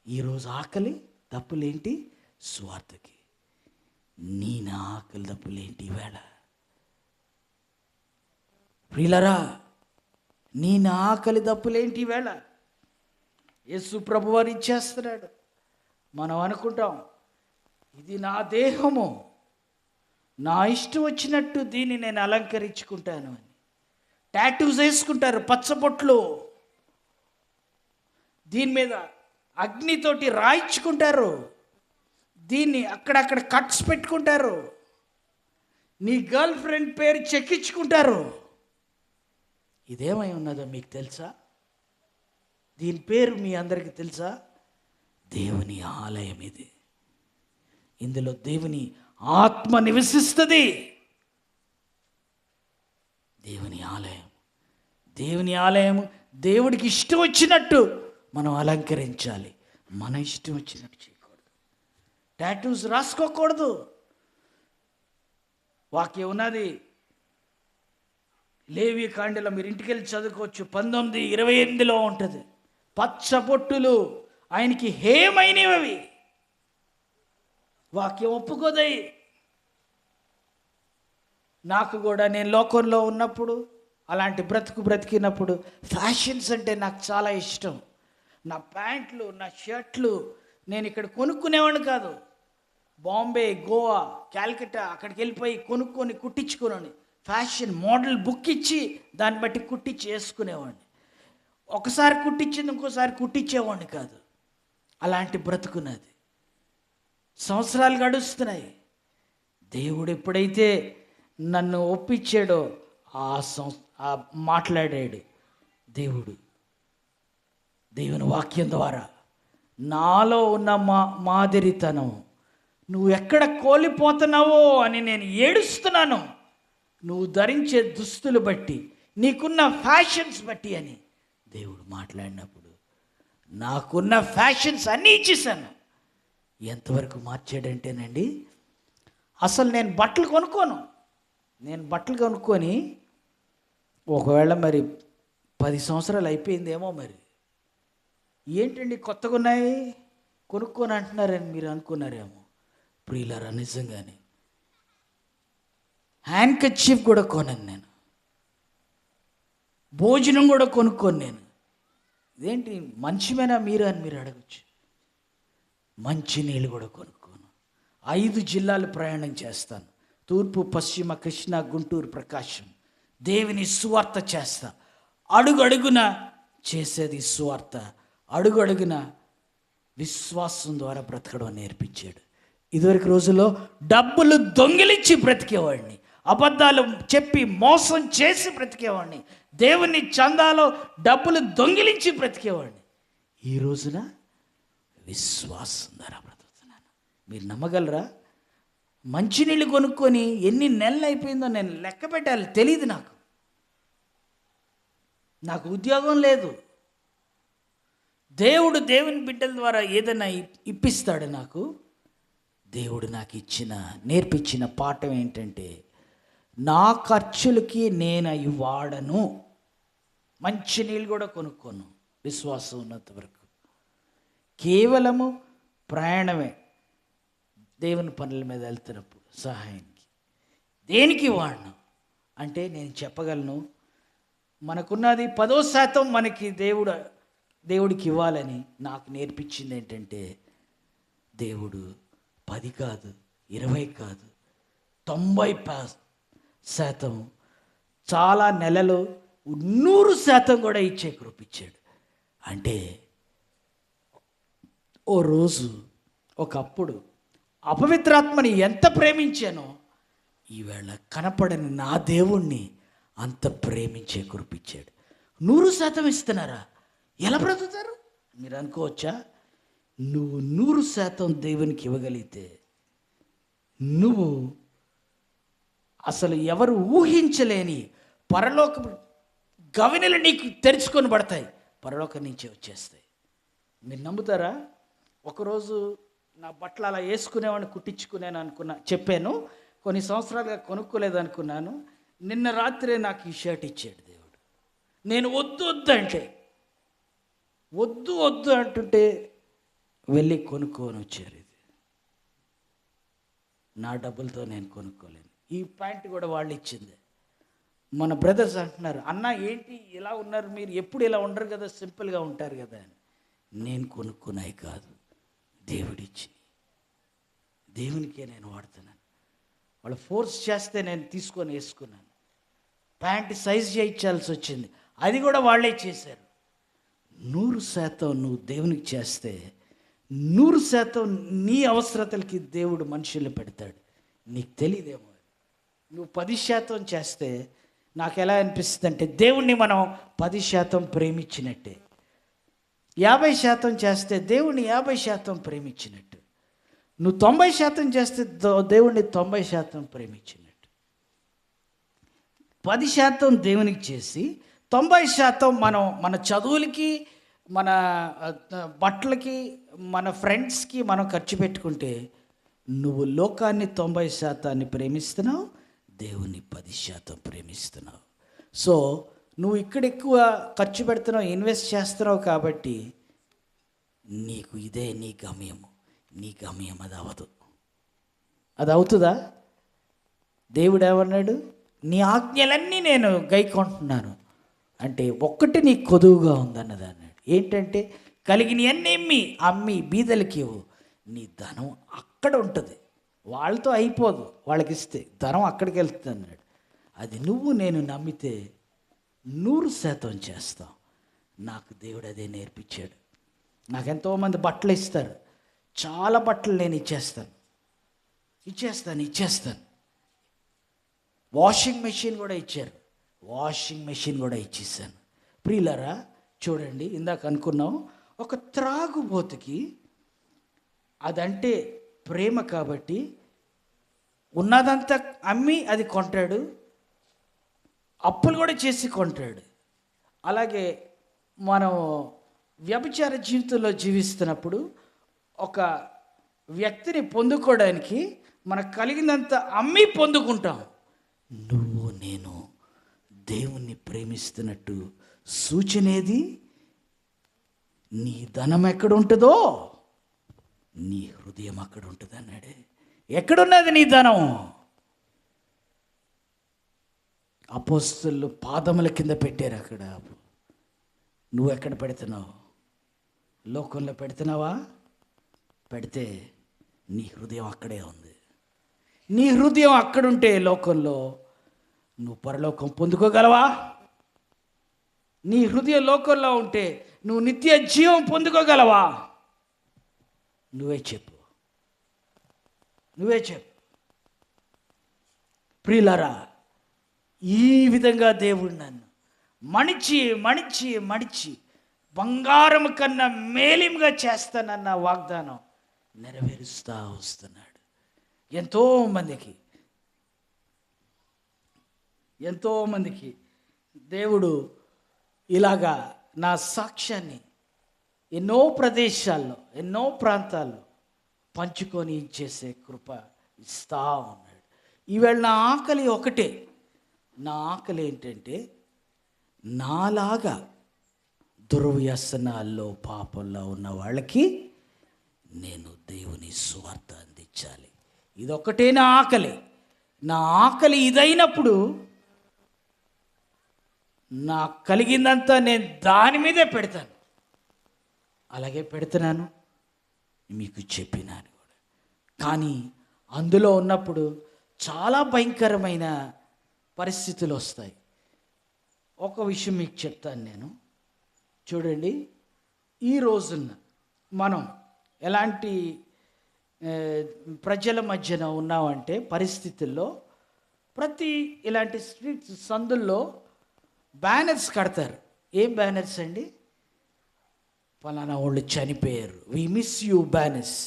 ఈరోజు ఆకలి తప్పులేంటి? స్వార్థకి. నా ఆకలి తప్పులేంటి ఈవేళ? ప్రియులరా, నా ఆకలి తప్పులేంటి ఈవేళ? యేసు ప్రభువారు ఇచ్చేస్తున్నాడు. మనం అనుకుంటాం ఇది నా దేహము, నా ఇష్టం వచ్చినట్టు దీన్ని నేను అలంకరించుకుంటాను అని. టాటూస్ వేసుకుంటారు, పచ్చబొట్లు, దీని మీద అగ్నితోటి రాయించుకుంటారు, దీన్ని అక్కడక్కడ కట్స్ పెట్టుకుంటారు, నీ గర్ల్ ఫ్రెండ్ పేరు చెక్కించుకుంటారు. ఇదేమై ఉన్నదో మీకు తెలుసా? దీని పేరు మీ అందరికీ తెలుసా? దేవుని ఆలయం ఇది. ఇందులో దేవుని ఆత్మ నివసిస్తుంది. దేవుని ఆలయం, దేవుని ఆలయం. దేవుడికి ఇష్టం వచ్చినట్టు మనం అలంకరించాలి, మన ఇష్టం వచ్చినట్టు చేయకూడదు. టాటూస్ రాసుకోకూడదు. వాక్యం ఉన్నది, లేవి కాండలో మీరు ఇంటికి వెళ్ళి చదువుకోవచ్చు, 19:28 ఉంటుంది. పచ్చబొట్టులు ఆయనకి హేమైనవి. వాక్యం ఒప్పుకోదయి. నాకు కూడా నేను లోకంలో ఉన్నప్పుడు, అలాంటి బ్రతికినప్పుడు ఫ్యాషన్స్ అంటే నాకు చాలా ఇష్టం. నా ప్యాంట్లు, నా షర్ట్లు నేను ఇక్కడ కొనుక్కునేవాడిని కాదు. బాంబే, గోవా, క్యాల్కటా అక్కడికి వెళ్ళిపోయి కొనుక్కొని కుట్టించుకున్నాను. ఫ్యాషన్ మోడల్ బుక్ ఇచ్చి దాన్ని బట్టి కుట్టించి వేసుకునేవాడిని. ఒకసారి కుట్టించింది ఇంకోసారి కుట్టించేవాడిని కాదు. అలాంటి బ్రతుకున్నది. సంవత్సరాలు గడుస్తున్నాయి. దేవుడు ఎప్పుడైతే నన్ను ఒప్పించాడో మాట్లాడాడు దేవుని వాక్యం ద్వారా నాలో ఉన్న మాదిరితనం నువ్వు ఎక్కడ కోల్పోతున్నావో అని నేను ఏడుస్తున్నాను. నువ్వు ధరించే దుస్తులు బట్టి, నీకున్న ఫ్యాషన్స్ బట్టి అని దేవుడు మాట్లాడినప్పుడు నాకున్న ఫ్యాషన్స్ అన్నీ ఇచ్చేసాను. ఎంతవరకు మార్చాడంటేనండి, అసలు నేను బట్టలు కొనుక్కోను. నేను బట్టలు కొనుక్కొని ఒకవేళ మరి 10 సంవత్సరాలు అయిపోయిందేమో, మరి ఏంటండి కొత్తగా ఉన్నాయి కొనుక్కొని అంటున్నారని మీరు అనుకున్నారేమో. ప్రియులారా, నిజంగానే హ్యాండ్ కర్చీఫ్ కూడా కొనను నేను, భోజనం కూడా కొనుక్కోను నేను. ఇదేంటి మంచిమేనా మీరు అని మీరు అడగచ్చు. మంచి నీళ్ళు కూడా కొనుక్కోను. 5 జిల్లాలు ప్రయాణం చేస్తాను. తూర్పు, పశ్చిమ, కృష్ణా, గుంటూరు, ప్రకాశం. దేవుని సువార్త చేస్తా. అడుగడుగున చేసేది సువార్త. అడుగడుగున విశ్వాసం ద్వారా బ్రతకడం నేర్పించాడు. ఇదివరకు రోజుల్లో డబ్బులు దొంగిలించి బ్రతికేవాడిని, అబద్ధాలు చెప్పి మోసం చేసి బ్రతికేవాడిని, దేవుని చందాలో డబ్బులు దొంగిలించి బ్రతికేవాడిని. ఈ రోజున విశ్వాసం ద్వారా బ్రతుకుతున్నాను. మీరు నమ్మగలరా? మంచినీళ్ళు కొనుక్కొని ఎన్ని నెలలు అయిపోయిందో నేను లెక్క పెట్టాలి, తెలియదు నాకు ఉద్యోగం లేదు. దేవుని బిడ్డల ద్వారా ఏదైనా ఇప్పిస్తాడు నాకు. దేవుడు నాకు నేర్పించిన పాఠం ఏంటంటే, నా ఖర్చులకి నేను అవి వాడను. మంచినీళ్ళు కూడా కొనుక్కోను విశ్వాసం ఉన్నంత వరకు. కేవలము ప్రయాణమే, దేవుని పనుల మీద వెళ్తున్నప్పుడు సహాయానికి. దేనికి వాడను అంటే నేను చెప్పగలను, మనకున్నది 10% మనకి దేవుడికి ఇవ్వాలని నాకు నేర్పించింది ఏంటంటే, దేవుడు 10 కాదు, 20 కాదు, 90% చాలా నెలలు 100% కూడా ఇచ్చే కృపించాడు. అంటే ఓ రోజు ఒకప్పుడు అపవిత్రాత్మని ఎంత ప్రేమించానో, ఈవేళ కనపడని నా దేవుణ్ణి అంత ప్రేమించే కృపించాడు. 100% ఇస్తున్నారా? ఎలా బ్రతుకుతారు మీరు అనుకోవచ్చా? నువ్వు 100% దేవునికి ఇవ్వగలిగితే నువ్వు అసలు ఎవరు ఊహించలేని పరలోక గవినెలు నీకు తెరుచుకొని పడతాయి, పరలోకం నుంచే వచ్చేస్తాయి. మీరు నమ్ముతారా? ఒకరోజు నా బట్టలు అలా వేసుకునేవాడిని, కుట్టించుకునేను అనుకున్నా, చెప్పాను. కొన్ని సంవత్సరాలుగా కొనుక్కోలేదు అనుకున్నాను. నిన్న రాత్రే నాకు ఈ షర్ట్ ఇచ్చాడు దేవుడు. నేను వద్దు అంటుంటే వెళ్ళి కొనుక్కొని వచ్చారు. ఇది నా డబ్బులతో నేను కొనుక్కోలేను. ఈ ప్యాంట్ కూడా వాళ్ళు ఇచ్చింది. మన బ్రదర్స్ అంటున్నారు, అన్న ఏంటి ఇలా ఉన్నారు మీరు, ఎప్పుడు ఇలా ఉండరు కదా, సింపుల్గా ఉంటారు కదా అని. నేను కొనుక్కున్నాయి కాదు, దేవుడిచ్చి. దేవునికే నేను వాడుతున్నాను. వాళ్ళు ఫోర్స్ చేస్తే నేను తీసుకొని వేసుకున్నాను. ప్యాంట్ సైజ్ చేయించాల్సి వచ్చింది, అది కూడా వాళ్ళే చేశారు. 100% నువ్వు దేవునికి చేస్తే 100% నీ అవసరతలకి దేవుడు మనుషులు పెడతాడు. నీకు తెలియదేమో. నువ్వు 10% చేస్తే నాకు ఎలా అనిపిస్తుంది అంటే, దేవుణ్ణి మనం 10% ప్రేమించినట్టే. 50% చేస్తే దేవుణ్ణి 50% ప్రేమించినట్టు. నువ్వు 90% చేస్తే దేవుణ్ణి 90% ప్రేమించినట్టు. 10% దేవునికి చేసి 90% మన చదువులకి, మన బట్టలకి, మన ఫ్రెండ్స్కి మనం ఖర్చు పెట్టుకుంటే నువ్వు లోకాన్ని 90% ప్రేమిస్తున్నావు, దేవుని 10% ప్రేమిస్తున్నావు. సో నువ్వు ఇక్కడ ఎక్కువ ఖర్చు పెడుతున్నావు, ఇన్వెస్ట్ చేస్తున్నావు కాబట్టి నీకు ఇదే నీ గమ్యము. నీ గమ్యం అది అవుతుందా? దేవుడు ఏమన్నాడు? నీ ఆజ్ఞలన్నీ నేను గైకొంటున్నాను అంటే ఒక్కటి నీకు కొదువుగా ఉందన్నది అన్నాడు. ఏంటంటే, కలిగినవన్నీ అమ్మి బీదలకి ఇవ్వు, నీ ధనం అక్కడ ఉంటుంది, వాళ్ళతో అయిపోదు, వాళ్ళకి ఇస్తే ధనం అక్కడికి వెళ్తుంది అన్నాడు. అది నువ్వు నేను నమ్మితే 100% చేస్తాం. నాకు దేవుడు అదే నేర్పించాడు. నాకు ఎంతోమంది బట్టలు ఇస్తారు, చాలా బట్టలు నేను ఇచ్చేస్తాను. వాషింగ్ మెషిన్ కూడా ఇచ్చారు, వాషింగ్ మెషిన్ కూడా ఇచ్చేసాను. ప్రియులారా చూడండి, ఇందాక అనుకున్నాం, ఒక త్రాగుబోతుకి అదంటే ప్రేమ కాబట్టి ఉన్నదంతా అమ్మి అది కొంటాడు, అప్పులు కూడా చేసి కొంటాడు. అలాగే మనం వ్యభిచార జీవితంలో జీవిస్తున్నప్పుడు ఒక వ్యక్తిని పొందుకోవడానికి మనకు కలిగిందంత అమ్మి పొందుకుంటాం. నువ్వు నేను దేవుణ్ణి ప్రేమిస్తున్నట్టు సూచనేది? నీ ధనం ఎక్కడ ఉంటుందో నీ హృదయం అక్కడ ఉంటుంది అన్నాడే. ఎక్కడున్నది నీ ధనం? అపోస్తలులు పాదముల కింద పెట్టారు అక్కడ. నువ్వు ఎక్కడ పెడుతున్నావు? లోకంలో పెడుతున్నావా? పెడితే నీ హృదయం అక్కడే ఉంది. నీ హృదయం అక్కడుంటే లోకంలో నువ్వు పరలోకం పొందుకోగలవా? నీ హృదయం లోకంలో ఉంటే నువ్వు నిత్య జీవం పొందుకోగలవా? నువ్వే చెప్పు. ప్రియులారా, ఈ విధంగా దేవుడు నన్ను మడిచి బంగారం కన్నా మేలింగా చేస్తానన్న వాగ్దానం నెరవేరుస్తూ వస్తున్నాడు. ఎంతోమందికి దేవుడు ఇలాగా నా సాక్ష్యాన్ని ఎన్నో ప్రదేశాల్లో, ఎన్నో ప్రాంతాల్లో పంచుకొని చేసే కృప ఇస్తా ఉన్నాడు. ఈవేళ నా ఆకలి ఒకటే. నా ఆకలి ఏంటంటే, నాలాగా దుర్వ్యసనాల్లో పాపంలో ఉన్న వాళ్ళకి నేను దేవుని సువార్త అందించాలి. ఇదొక్కటే నా ఆకలి. నా ఆకలి ఇదైనప్పుడు నాకు కలిగిందంతా నేను దాని మీదే పెడతాను. అలాగే పెడుతున్నాను, మీకు చెప్పినాను కూడా. కానీ అందులో ఉన్నప్పుడు చాలా భయంకరమైన పరిస్థితులు వస్తాయి. ఒక విషయం మీకు చెప్తాను నేను. చూడండి, ఈ రోజున మనం ఎలాంటి ప్రజల మధ్యన ఉన్నామంటే, పరిస్థితుల్లో ప్రతి ఇలాంటి స్ట్రీట్ సందుల్లో బ్యానర్స్ కడతారు. ఏం బ్యానర్స్ అండి? ఫలానా వాళ్ళు చనిపోయారు, వి మిస్ యూ బ్యానర్స్.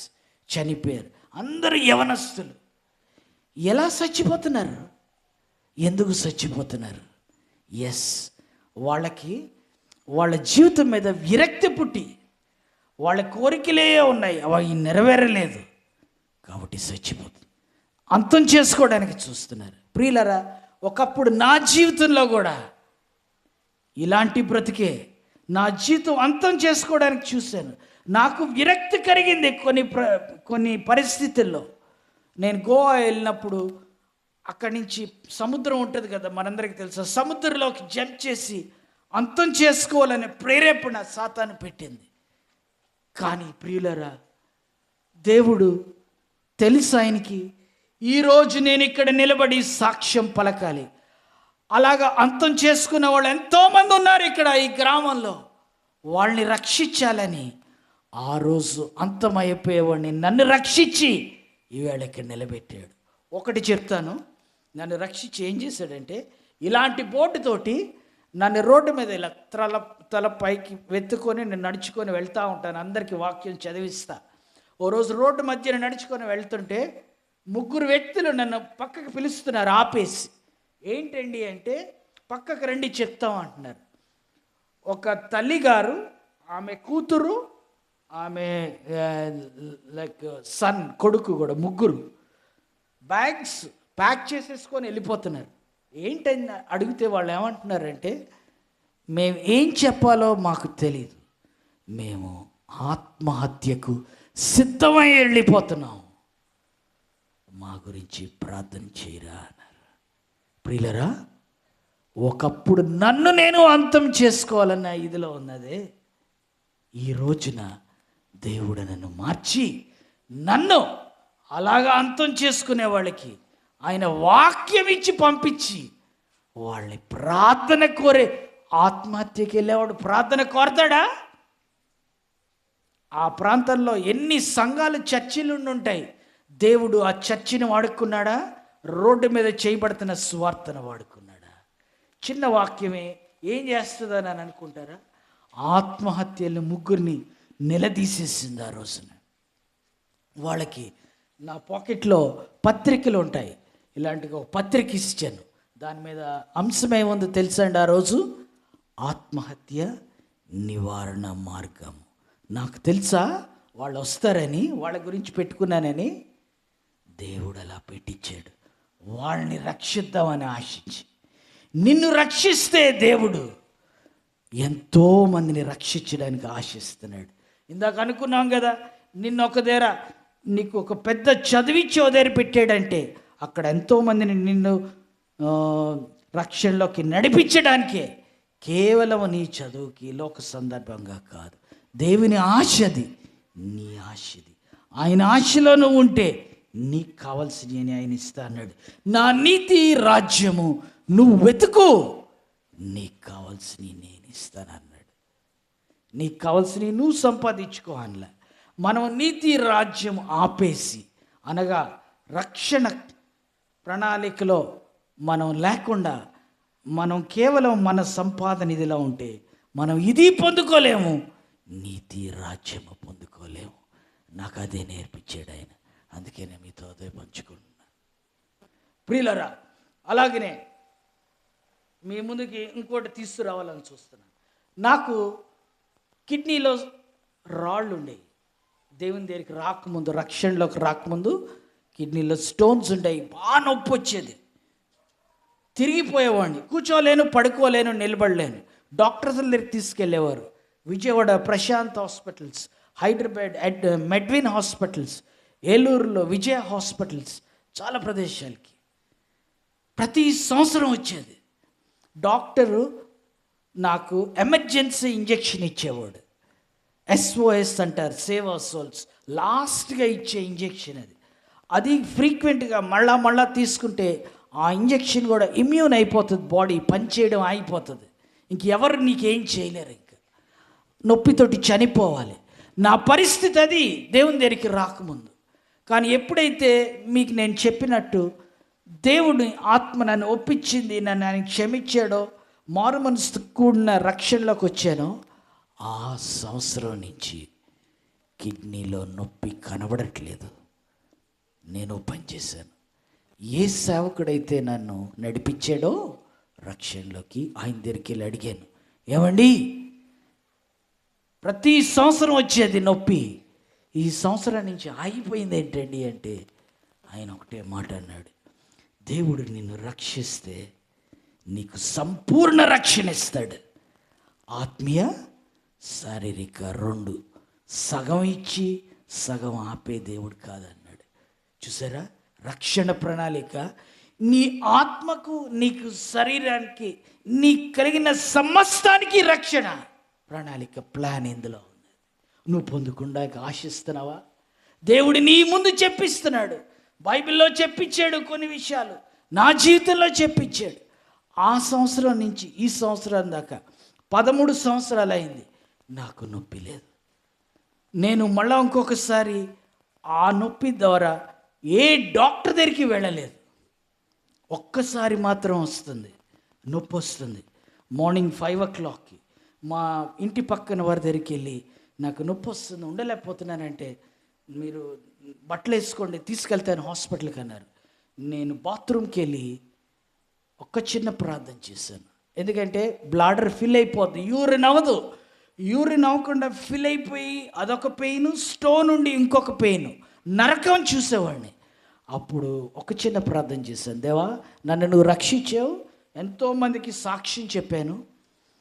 చనిపోయారు. అందరూ యవనస్తులు. ఎలా చచ్చిపోతున్నారు? ఎందుకు చచ్చిపోతున్నారు? వాళ్ళకి వాళ్ళ జీవితం మీద విరక్తి పుట్టి వాళ్ళ కోరికలే ఉన్నాయి, అవి నెరవేరలేదు కాబట్టి చచ్చిపోతుంది. అంతం చేసుకోవడానికి చూస్తున్నారు. ప్రియులరా, ఒకప్పుడు నా జీవితంలో కూడా ఇలాంటి బ్రతికే నా జీవితం అంతం చేసుకోవడానికి చూశాను. నాకు విరక్తి కలిగింది కొన్ని పరిస్థితుల్లో. నేను గోవా వెళ్ళినప్పుడు అక్కడి నుంచి సముద్రం ఉంటుంది కదా, మనందరికీ తెలుసు. సముద్రంలోకి జంప్ చేసి అంతం చేసుకోవాలనే ప్రేరేపణ సాతాను పెట్టింది. కానీ ప్రియులరా, దేవుడు తెలుసు ఆయనకి, ఈరోజు నేను ఇక్కడ నిలబడి సాక్ష్యం పలకాలి. అలాగా అంతం చేసుకున్న వాళ్ళు ఎంతోమంది ఉన్నారు ఇక్కడ ఈ గ్రామంలో. వాళ్ళని రక్షించాలని ఆ రోజు అంతమైపోయేవాడిని నన్ను రక్షించి ఈవేళ ఇక్కడ నిలబెట్టాడు. ఒకటి చెప్తాను, నన్ను రక్షించి ఏం చేశాడంటే, ఇలాంటి బోటుతోటి నన్ను రోడ్డు మీద ఇలా తల పైకి వెతుకొని నేను నడుచుకొని వెళ్తూ ఉంటాను. అందరికీ వాక్యం చదివిస్తా. ఓ రోజు రోడ్డు మధ్యన నడుచుకొని వెళ్తుంటే 3 వ్యక్తులు నన్ను పక్కకి పిలుస్తున్నారు ఆపేసి. ఏంటండి అంటే, పక్కకు రండి చెప్తాం అంటున్నారు. ఒక తల్లిగారు, ఆమె కూతురు, ఆమె సన్ కొడుకు కూడా, 3 బ్యాగ్స్ ప్యాక్ చేసేసుకొని వెళ్ళిపోతున్నారు. ఏంటని అడిగితే వాళ్ళు ఏమంటున్నారంటే, మేము ఏం చెప్పాలో మాకు తెలియదు, మేము ఆత్మహత్యకు సిద్ధమై వెళ్ళిపోతున్నాం, మా గురించి ప్రార్థన చేయరా అన్నారు. ప్రియులరా, ఒకప్పుడు నన్ను నేను అంతం చేసుకోవాలన్న ఇదిలో ఉన్నదే, ఈ రోజున దేవుడు నన్ను మార్చి నన్ను అలాగా అంతం చేసుకునే వాళ్ళకి ఆయన వాక్యం ఇచ్చి పంపించి వాళ్ళని ప్రార్థన కోరే, ఆత్మహత్యకి వెళ్ళేవాడు ప్రార్థన కోరతాడా? ఆ ప్రాంతంలో ఎన్ని సంఘాలు, చర్చిలు ఉంటాయి. దేవుడు ఆ చర్చిని వాడుకున్నాడా? రోడ్డు మీద చేయబడుతున్న సువార్తను వాడుకున్నాడా? చిన్న వాక్యమే ఏం చేస్తుందని అని అనుకుంటారా? ఆత్మహత్యలు 3 నిలదీసేసింది ఆ రోజున. వాళ్ళకి నా పాకెట్లో పత్రికలు ఉంటాయి, ఇలాంటి ఒక పత్రిక ఇచ్చాను. దాని మీద అంశం ఏముందో తెలుసా అండి? ఆ రోజు ఆత్మహత్య నివారణ మార్గం. నాకు తెలుసా వాళ్ళు వస్తారని, వాళ్ళ గురించి పెట్టుకున్నానని. దేవుడు అలా పెట్టించాడు. వాళ్ళని రక్షిద్దామని ఆశించి, నిన్ను రక్షిస్తే దేవుడు ఎంతోమందిని రక్షించడానికి ఆశిస్తున్నాడు. ఇందాక అనుకున్నాం కదా, నిన్ను ఒక దగ్గర నీకు ఒక పెద్ద చదివించి ఒక దగ్గర పెట్టాడంటే అక్కడ ఎంతోమందిని నిన్ను రక్షణలోకి నడిపించడానికే. కేవలం నీ చదువుకి లోక సందర్భంగా కాదు. దేవుని ఆశది, నీ ఆశది. ఆయన ఆశలో నువ్వు ఉంటే నీకు కావాల్సినవి ఆయన ఇస్తా అన్నాడు. నా నీతి రాజ్యము నువ్వు వెతుకు, నీకు కావాల్సినవి నేను ఇస్తానన్నాడు. నీకు కావాల్సినవి నువ్వు సంపాదించుకో అనలే. మనం నీతి రాజ్యం ఆపేసి, అనగా రక్షణ ప్రణాళికలో మనం లేకుండా మనం కేవలం మన సంపాదన ఇదిలా ఉంటే మనం ఇది పొందుకోలేము, నీతి రాజ్యము పొందుకోలేము. నాకు అదే నేర్పించాడు ఆయన. అందుకే నేను మీతో అదే పంచుకుంటున్నాను. ప్రియులరా, అలాగనే మీ ముందుకి ఇంకోటి తీసుకురావాలని చూస్తున్నాను. నాకు కిడ్నీలో రాళ్ళు ఉండేవి. దేవుని దగ్గరికి రాకముందు, రక్షణలోకి రాకముందు కిడ్నీలో స్టోన్స్ ఉండేవి. బాగా నొప్పి వచ్చేది. తిరిగిపోయేవాడిని. కూర్చోలేను, పడుకోలేను, నిలబడలేను. డాక్టర్స్ దగ్గరికి తీసుకెళ్ళేవారు. విజయవాడ ప్రశాంత్ హాస్పిటల్స్, హైదరాబాద్ మెడ్విన్ హాస్పిటల్స్, ఏలూరులో విజయ హాస్పిటల్స్, చాలా ప్రదేశాలకి ప్రతి సంవత్సరం వచ్చేది. డాక్టరు నాకు ఎమర్జెన్సీ ఇంజెక్షన్ ఇచ్చేవాడు. SOS అంటారు, సేవ్ అవర్ సోల్స్. లాస్ట్గా ఇచ్చే ఇంజెక్షన్ అది ఫ్రీక్వెంట్గా మళ్ళా తీసుకుంటే ఆ ఇంజెక్షన్ కూడా ఇమ్యూన్ అయిపోతుంది, బాడీ పనిచేయడం అయిపోతుంది. ఇంకెవరు నీకేం చేయలేరు. ఇంకా నొప్పితోటి చనిపోవాలి. నా పరిస్థితి అది దేవుని దగ్గరికి రాకముందు. కానీ ఎప్పుడైతే మీకు నేను చెప్పినట్టు దేవుని ఆత్మ నన్ను ఒప్పించింది, నన్ను ఆయన క్షమించాడో, మారు మనసు కూడిన రక్షణలోకి వచ్చానో, ఆ సంవత్సరం నుంచి కిడ్నీలో నొప్పి కనబడట్లేదు. నేను పనిచేశాను. ఏ సేవకుడైతే నన్ను నడిపించాడో రక్షణలోకి, ఆయన దగ్గరికి వెళ్ళి అడిగాను, ఏమండి ప్రతి సంవత్సరం వచ్చేది నొప్పి, ఈ సంవత్సరం నుంచి ఆగిపోయింది ఏంటండి అంటే, ఆయన ఒకటే మాట అన్నాడు, దేవుడు నిన్ను రక్షిస్తే నీకు సంపూర్ణ రక్షణ ఇస్తాడు. ఆత్మీయ శారీరక రెండు, సగం ఇచ్చి సగం ఆపే దేవుడు కాదన్నాడు. చూసారా, రక్షణ ప్రణాళిక నీ ఆత్మకు, నీకు శరీరానికి, నీ కలిగిన సమస్తానికి రక్షణ ప్రణాళిక, ప్లాన్ ఇందులో ఉంది. నువ్వు పొందుకుండాక ఆశిస్తున్నావా? దేవుడు నీ ముందు చెప్పిస్తున్నాడు. బైబిల్లో చెప్పించాడు కొన్ని విషయాలు, నా జీవితంలో చెప్పించాడు. ఆ సంవత్సరం నుంచి ఈ సంవత్సరం దాకా 13 సంవత్సరాలు అయింది, నాకు నొప్పి లేదు. నేను మళ్ళా ఇంకొకసారి ఆ నొప్పి ద్వారా ఏ డాక్టర్ దగ్గరికి వెళ్ళలేదు. ఒక్కసారి మాత్రం వస్తుంది, నొప్పి వస్తుంది. మార్నింగ్ 5 o'clockకి మా ఇంటి పక్కన వారి దగ్గరికి వెళ్ళి, నాకు నొప్పి వస్తుంది, ఉండలేకపోతున్నానంటే, మీరు బట్టలు వేసుకోండి తీసుకెళ్తాను హాస్పిటల్కి అన్నారు. నేను బాత్రూమ్కి వెళ్ళి ఒక్క చిన్న ప్రార్థన చేశాను. ఎందుకంటే బ్లాడర్ ఫిల్ అయిపోద్ది, యూరిన్ అవ్వదు. యూరిన్ అవ్వకుండా ఫిల్ అయిపోయి అదొక పెయిన్, స్టోన్ ఉండి ఇంకొక పెయిన్, నరకం చూసేవాడిని. అప్పుడు ఒక చిన్న ప్రార్థన చేశాను, దేవా నన్ను నువ్వు రక్షించావు, ఎంతోమందికి సాక్ష్యం చెప్పాను,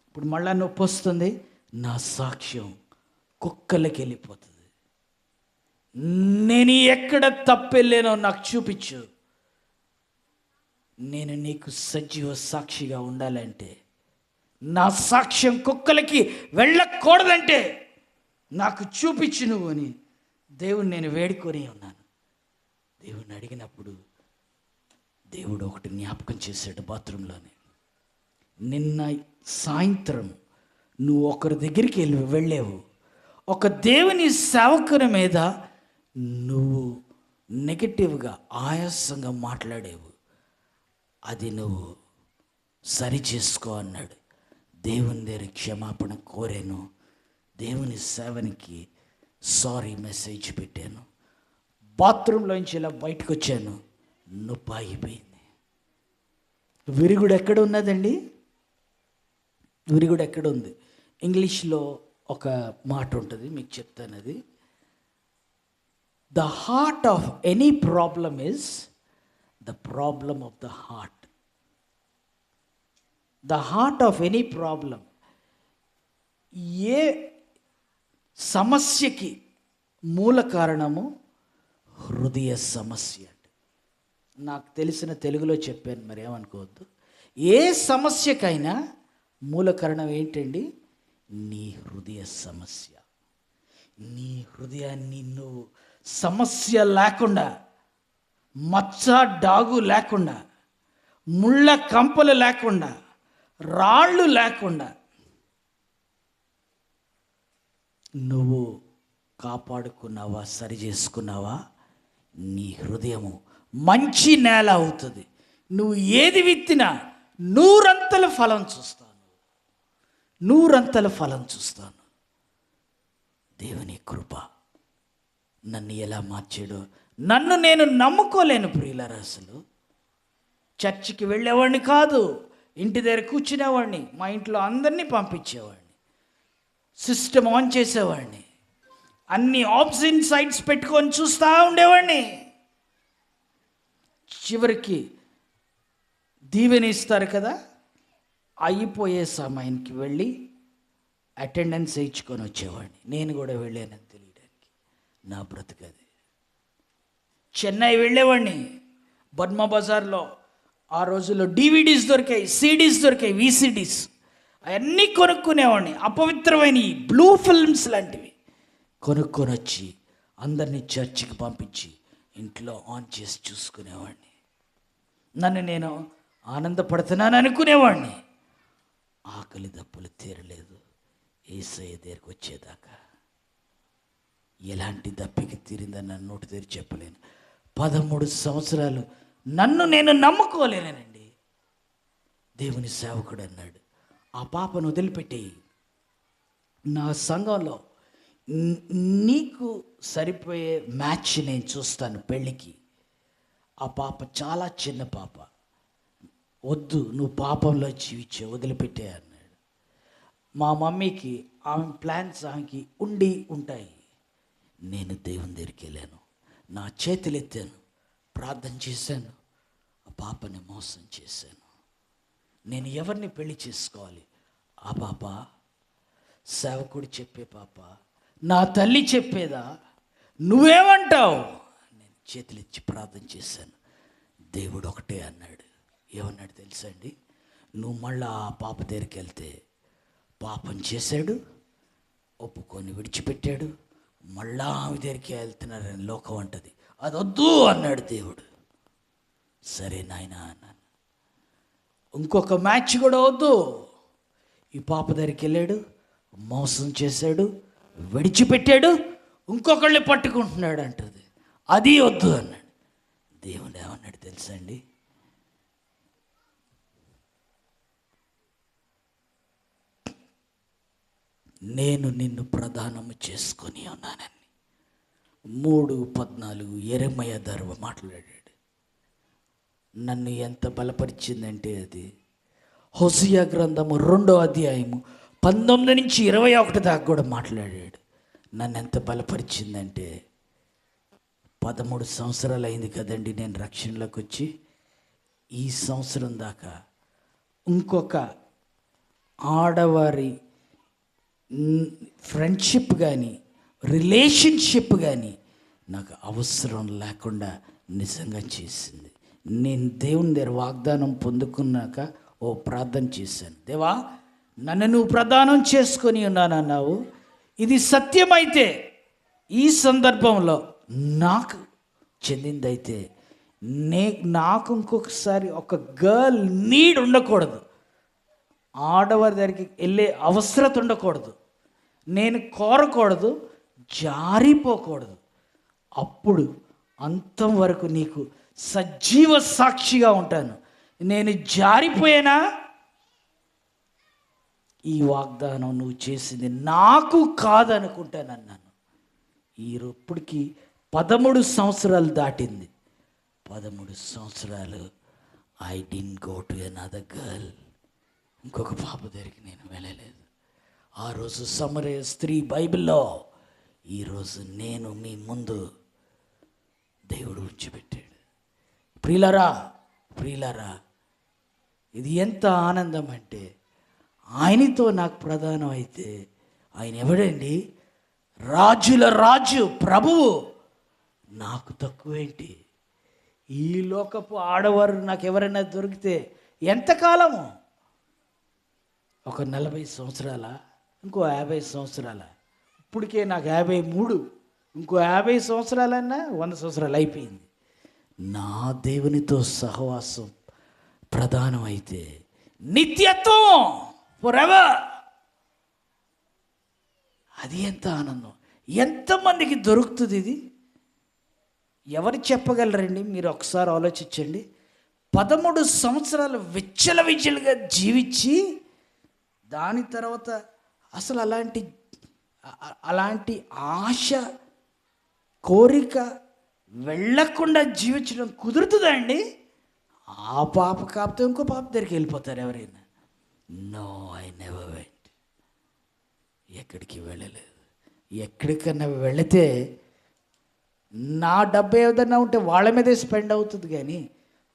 ఇప్పుడు మళ్ళా నొప్పి వస్తుంది, నా సాక్ష్యం కుక్కలకి వెళ్ళిపోతుంది. నేను ఎక్కడ తప్పెళ్ళానో నాకు చూపించు. నేను నీకు సజీవ సాక్షిగా ఉండాలంటే, నా సాక్ష్యం కుక్కలకి వెళ్ళకూడదంటే నాకు చూపించు నువ్వు అని దేవుని నేను వేడుకొని ఉన్నాను. దేవుని అడిగినప్పుడు దేవుడు ఒకటి జ్ఞాపకం చేశాడు బాత్రూంలోనే. నిన్న సాయంత్రం నువ్వు ఒకరి దగ్గరికి వెళ్ళావు, ఒక దేవుని సేవకుని మీద నువ్వు నెగటివ్గా ఆయాసంగా మాట్లాడేవు, అది నువ్వు సరి చేసుకో అన్నాడు. దేవుని దగ్గర క్షమాపణ కోరాను, దేవుని సేవనికి సారీ మెసేజ్ పెట్టాను. బాత్రూంలోంచి ఇలా బయటకు వచ్చాను, నొప్పి ఆగిపోయింది. విరుగుడు ఎక్కడ ఉన్నదండి? విరుగుడు ఎక్కడ ఉంది? ఇంగ్లీష్లో ఒక మాట ఉంటుంది, మీకు చెప్తాను. అది the heart of any problem is the problem of the heart. The heart of any problem, ఏ సమస్యకి మూల కారణము హృదయ సమస్య. నాకు తెలిసిన తెలుగులో చెప్పాను, మరి ఏమనుకోవద్దు. ఏ సమస్యకైనా మూల కారణం ఏంటండి? నీ హృదయ సమస్య. నీ హృదయాన్ని నువ్వు సమస్య లేకుండా, మచ్చ డాగు లేకుండా, ముళ్ళ కంపలు లేకుండా, రాళ్ళు లేకుండా నువ్వు కాపాడుకున్నావా, సరి చేసుకున్నావా, నీ హృదయము మంచి నేల అవుతుంది. నువ్వు ఏది విత్తినా నూరంతల ఫలం చూస్తాను, నూరంతల ఫలం చూస్తాను. దేవుని కృప నన్ను ఎలా మార్చాడో నన్ను నేను నమ్ముకోలేను ప్రియులారా. అసలు చర్చికి వెళ్ళేవాడిని కాదు, ఇంటి దగ్గర కూర్చునేవాడిని, మా ఇంట్లో అందరినీ పంపించేవాడిని, సిస్టమ్ ఆన్ చేసేవాడిని, అన్ని ఆప్షన్ సైట్స్ పెట్టుకొని చూస్తూ ఉండేవాడిని. చివరికి దీవెన ఇస్తారు కదా, అయిపోయే సమయానికి వెళ్ళి అటెండెన్స్ ఇచ్చుకొని వచ్చేవాడిని. నేను కూడా వెళ్ళానని తెలియడానికి నా బ్రతుకది. చెన్నై వెళ్ళేవాడిని, బర్మా బజార్లో ఆ రోజుల్లో డివిడీస్ దొరికాయి, సిడీస్ దొరికాయి, విసిడీస్, అవన్నీ కొనుక్కునేవాడిని. అపవిత్రమైన బ్లూ ఫిల్మ్స్ లాంటివి కొనుక్కొని వచ్చి అందరినీ చర్చికి పంపించి ఇంట్లో ఆన్ చేసి చూసుకునేవాడిని. నన్ను నేను ఆనందపడుతున్నాను అనుకునేవాడిని. ఆకలి దప్పులు తీరలేదు యేసయ్య దగ్గరికి వచ్చేదాకా. ఎలాంటి దప్పిక తీరిందని నన్ను నోటి తెరిచి చెప్పలేను. 13 సంవత్సరాలు నన్ను నేను నమ్ముకోలేనండి. దేవుని సేవకుడు అన్నాడు, ఆ పాపను వదిలిపెట్టి నా సంఘంలో నీకు సరిపోయే మ్యాచ్ నేను చూస్తాను పెళ్ళికి. ఆ పాప చాలా చిన్న పాప, వద్దు నువ్వు పాపంలో జీవించే, వదిలిపెట్టే అన్నాడు. మా మమ్మీకి ఆమె ప్లాన్స్ ఆమెకి ఉంటాయి. నేను దేవుని దగ్గరికి వెళ్ళాను, నా చేతులు ఎత్తాను, ప్రార్థన చేశాను, ఆ పాపని మోసం చేశాను. నేను ఎవరిని పెళ్లి చేసుకోవాలి? ఆ పాప సేవకుడు చెప్పే పాప, నా తల్లి చెప్పేదా? నువ్వేమంటావు? నేను చేతులెత్తి ప్రార్థన చేశాను. దేవుడు ఒకటే అన్నాడు. ఏమన్నాడు తెలుసా అండి? నువ్వు మళ్ళా ఆ పాప దగ్గరికి వెళ్తే పాపం చేశాడు, ఒప్పుకొని విడిచిపెట్టాడు, మళ్ళా ఆమె దగ్గరికి వెళ్తున్నారని లోకం అంటది, అది వద్దు అన్నాడు దేవుడు. సరే నాయనా అన్నాను. ఇంకొక మ్యాచ్ కూడా వద్దు. ఈ పాప దగ్గరికి వెళ్ళాడు, మోసం చేశాడు, విడిచిపెట్టాడు, ఇంకొకళ్ళని పట్టుకుంటున్నాడు అంటది, అది వద్దు అన్నాడు. దేవుడు ఏమన్నాడు తెలుసా అండి? నేను నిన్ను ప్రదానము చేసుకొని ఉన్నానని 3:14 యెరెమయా దర్వ మాట్లాడాడు. నన్ను ఎంత బలపరిచిందంటే అది హోసియా గ్రంథము 2వ అధ్యాయము 19 నుంచి 21 దాకా కూడా మాట్లాడాడు. నన్ను ఎంత బలపరిచిందంటే 13 సంవత్సరాలు అయింది కదండి నేను రక్షణలోకి వచ్చి. ఈ సంవత్సరం దాకా ఇంకొక ఆడవారి ఫ్రెండ్షిప్ కానీ రిలేషన్షిప్ కానీ నాకు అవసరం లేకుండా నిజంగా చేసింది. నేను దేవుని దగ్గర వాగ్దానం పొందుకున్నాక ప్రార్థన చేశాను, దేవా నన్ను నువ్వు ప్రదానం చేసుకొని ఉన్నానన్నావు, ఇది సత్యమైతే ఈ సందర్భంలో నాకు చెందిందైతే నాకు ఇంకొకసారి ఒక గర్ల్ నీడ్ ఉండకూడదు, ఆడవారి దగ్గరికి వెళ్ళే అవసరత ఉండకూడదు, నేను కోరకూడదు, జారిపోకూడదు. అప్పుడు అంతం వరకు నీకు సజీవ సాక్షిగా ఉంటాను. నేను జారిపోయానా? ఈ వాగ్దానం నువ్వు చేసింది నాకు కాదనుకుంటానన్నాను. ఇప్పటికి 13 సంవత్సరాలు దాటింది. 13 సంవత్సరాలు I didn't go to another girl. ఇంకొక పాప దగ్గరికి నేను వెళ్ళలేదు. ఆ రోజు సమరయ స్త్రీ బైబిల్లో, ఈరోజు నేను మీ ముందు దేవుడు ఉంచిపెట్టాడు. ప్రియులారా, ప్రియులారా, ఇది ఎంత ఆనందం అంటే, ఆయనతో నాకు ప్రధానం అయితే ఆయన ఎవడండి? రాజుల రాజు, ప్రభువు. నాకు తక్కువేంటి? ఈ లోకపు ఆడవారు నాకు ఎవరైనా దొరికితే ఎంతకాలము? ఒక 40 సంవత్సరాల, ఇంకో 50 సంవత్సరాల? ఇప్పటికే నాకు 53, ఇంకో 50 సంవత్సరాలన్నా 100 సంవత్సరాలు అయిపోయింది. నా దేవునితో సహవాసం ప్రధానం అయితే నిత్యత్వం, ఫరెవర్. అది ఎంత ఆనందం! ఎంతమందికి దొరుకుతుంది ఇది? ఎవరు చెప్పగలరండి? మీరు ఒకసారి ఆలోచించండి. 13 సంవత్సరాలు విచ్చలవిచ్చలుగా జీవించి దాని తర్వాత అసలు అలాంటి ఆశ, కోరిక వెళ్ళకుండా జీవించడం కుదురుతుందా అండి? ఆ పాప కాపుతే ఇంకో పాప దగ్గరికి వెళ్ళిపోతారు ఎవరైనా. No, I never went. ఎక్కడికి వెళ్ళలేదు. ఎక్కడికన్నా వెళితే నా డబ్బు ఏదన్నా ఉంటే వాళ్ళ మీదే స్పెండ్ అవుతుంది, కానీ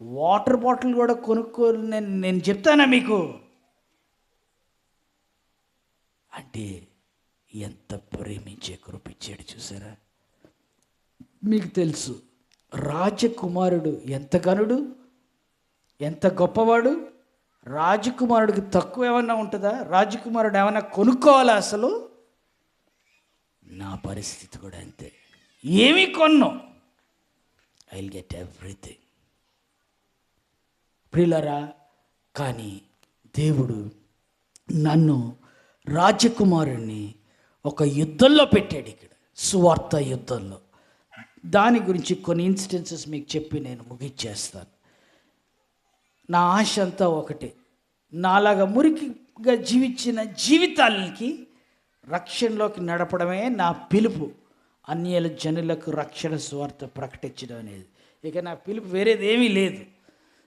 వాటర్ బాటిల్ కూడా కొనుక్కోని నేను చెప్తానా మీకు? అంటే ఎంత ప్రేమించే కృపించాడు చూసారా? మీకు తెలుసు, రాజకుమారుడు ఎంత ఘనుడు, ఎంత గొప్పవాడు. రాజకుమారుడికి తక్కువ ఏమన్నా ఉంటుందా? రాజకుమారుడు ఏమన్నా కొనుక్కోవాలా అసలు? నా పరిస్థితి కూడా అంతే. ఏమీ కొన్ను, ఐ విల్ గెట్ ఎవ్రీథింగ్. ప్రియులారా, కానీ దేవుడు నన్ను రాజకుమారుడిని ఒక యుద్ధంలో పెట్టాడు, ఇక్కడ సువార్త యుద్ధంలో. దాని గురించి కొన్ని ఇన్సిడెన్సెస్ మీకు చెప్పి నేను ముగిచ్చేస్తాను. నా ఆశ అంతా ఒకటే, నాలాగా మురికిగా జీవించిన జీవితాలకి రక్షణలోకి నడపడమే నా పిలుపు. అన్యుల జనులకు రక్షణ సువార్త ప్రకటించడం అనేది ఇక నా పిలుపు, వేరేది ఏమీ లేదు.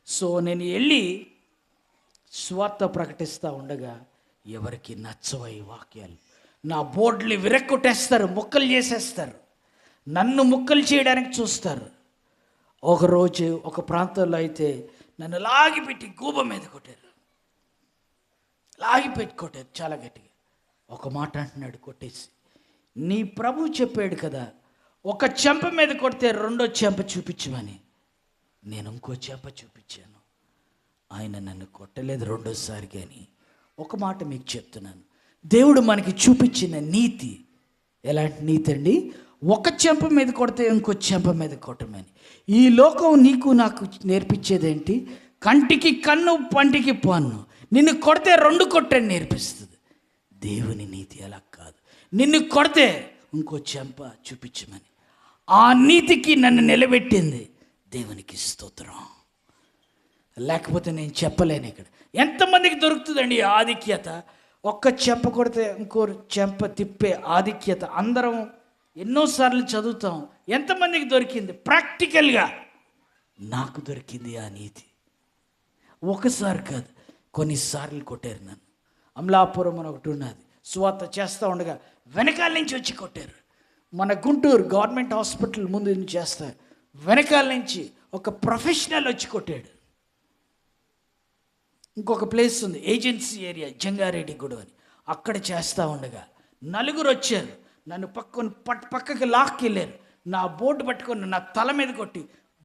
సో నేను వెళ్ళి సువార్త ప్రకటిస్తూ ఉండగా ఎవరికి నచ్చవు ఈ వాక్యాలు. నా బోర్డులు విరక్కొట్టేస్తారు, ముక్కలు చేసేస్తారు, నన్ను ముక్కలు చేయడానికి చూస్తారు. ఒకరోజు ఒక ప్రాంతంలో అయితే నన్ను లాగిపెట్టి గూబ మీద కొట్టారు, లాగిపెట్టి కొట్టారు చాలా గట్టిగా. ఒక మాట అంటున్నాడు కొట్టేసి, నీ ప్రభు చెప్పాడు కదా ఒక చెంప మీద కొడితే రెండో చెంప చూపించమని. నేను ఇంకో చెంప చూపించాను. ఆయన నన్ను కొట్టలేదు రెండోసారి. కానీ ఒక మాట మీకు చెప్తున్నాను, దేవుడు మనకి చూపించిన నీతి ఎలాంటి నీతి అండి? ఒక చెంప మీద కొడితే ఇంకో చెంప మీద కొట్టమని. ఈ లోకం నీకు నాకు నేర్పించేదేంటి? కంటికి కన్ను, పంటికి పన్ను. నిన్ను కొడితే 2 కొట్టని నేర్పిస్తుంది. దేవుని నీతి అలా కాదు, నిన్ను కొడితే ఇంకో చెంప చూపించమని. ఆ నీతికి నన్ను నిలబెట్టింది. దేవునికి స్తోత్రం. లేకపోతే నేను చెప్పలేను. ఇక్కడ ఎంతమందికి దొరుకుతుందండి ఆధిక్యత? ఒక్క చెంప కొడితే ఇంకో చెంప తిప్పే ఆధిక్యత అందరం ఎన్నోసార్లు చదువుతాం. ఎంతమందికి దొరికింది? ప్రాక్టికల్గా నాకు దొరికింది ఆ నీతి. ఒకసారి కాదు, కొన్నిసార్లు కొట్టారు నన్ను. అమలాపురం అని ఒకటి ఉన్నది, సువార్త చేస్తూ ఉండగా వెనకాల నుంచి వచ్చి కొట్టారు. మన గుంటూరు గవర్నమెంట్ హాస్పిటల్ ముందు నుంచి చేస్తారు, వెనకాల నుంచి ఒక ప్రొఫెషనల్ వచ్చి కొట్టాడు. ఇంకొక ప్లేస్ ఉంది, ఏజెన్సీ ఏరియా, జంగారెడ్డి గుడి అని, అక్కడ చేస్తూ ఉండగా 4 వచ్చారు. నన్ను పక్కకి లాక్కెళ్ళారు. నా బోర్డు పట్టుకొని నా తల మీద కొట్టి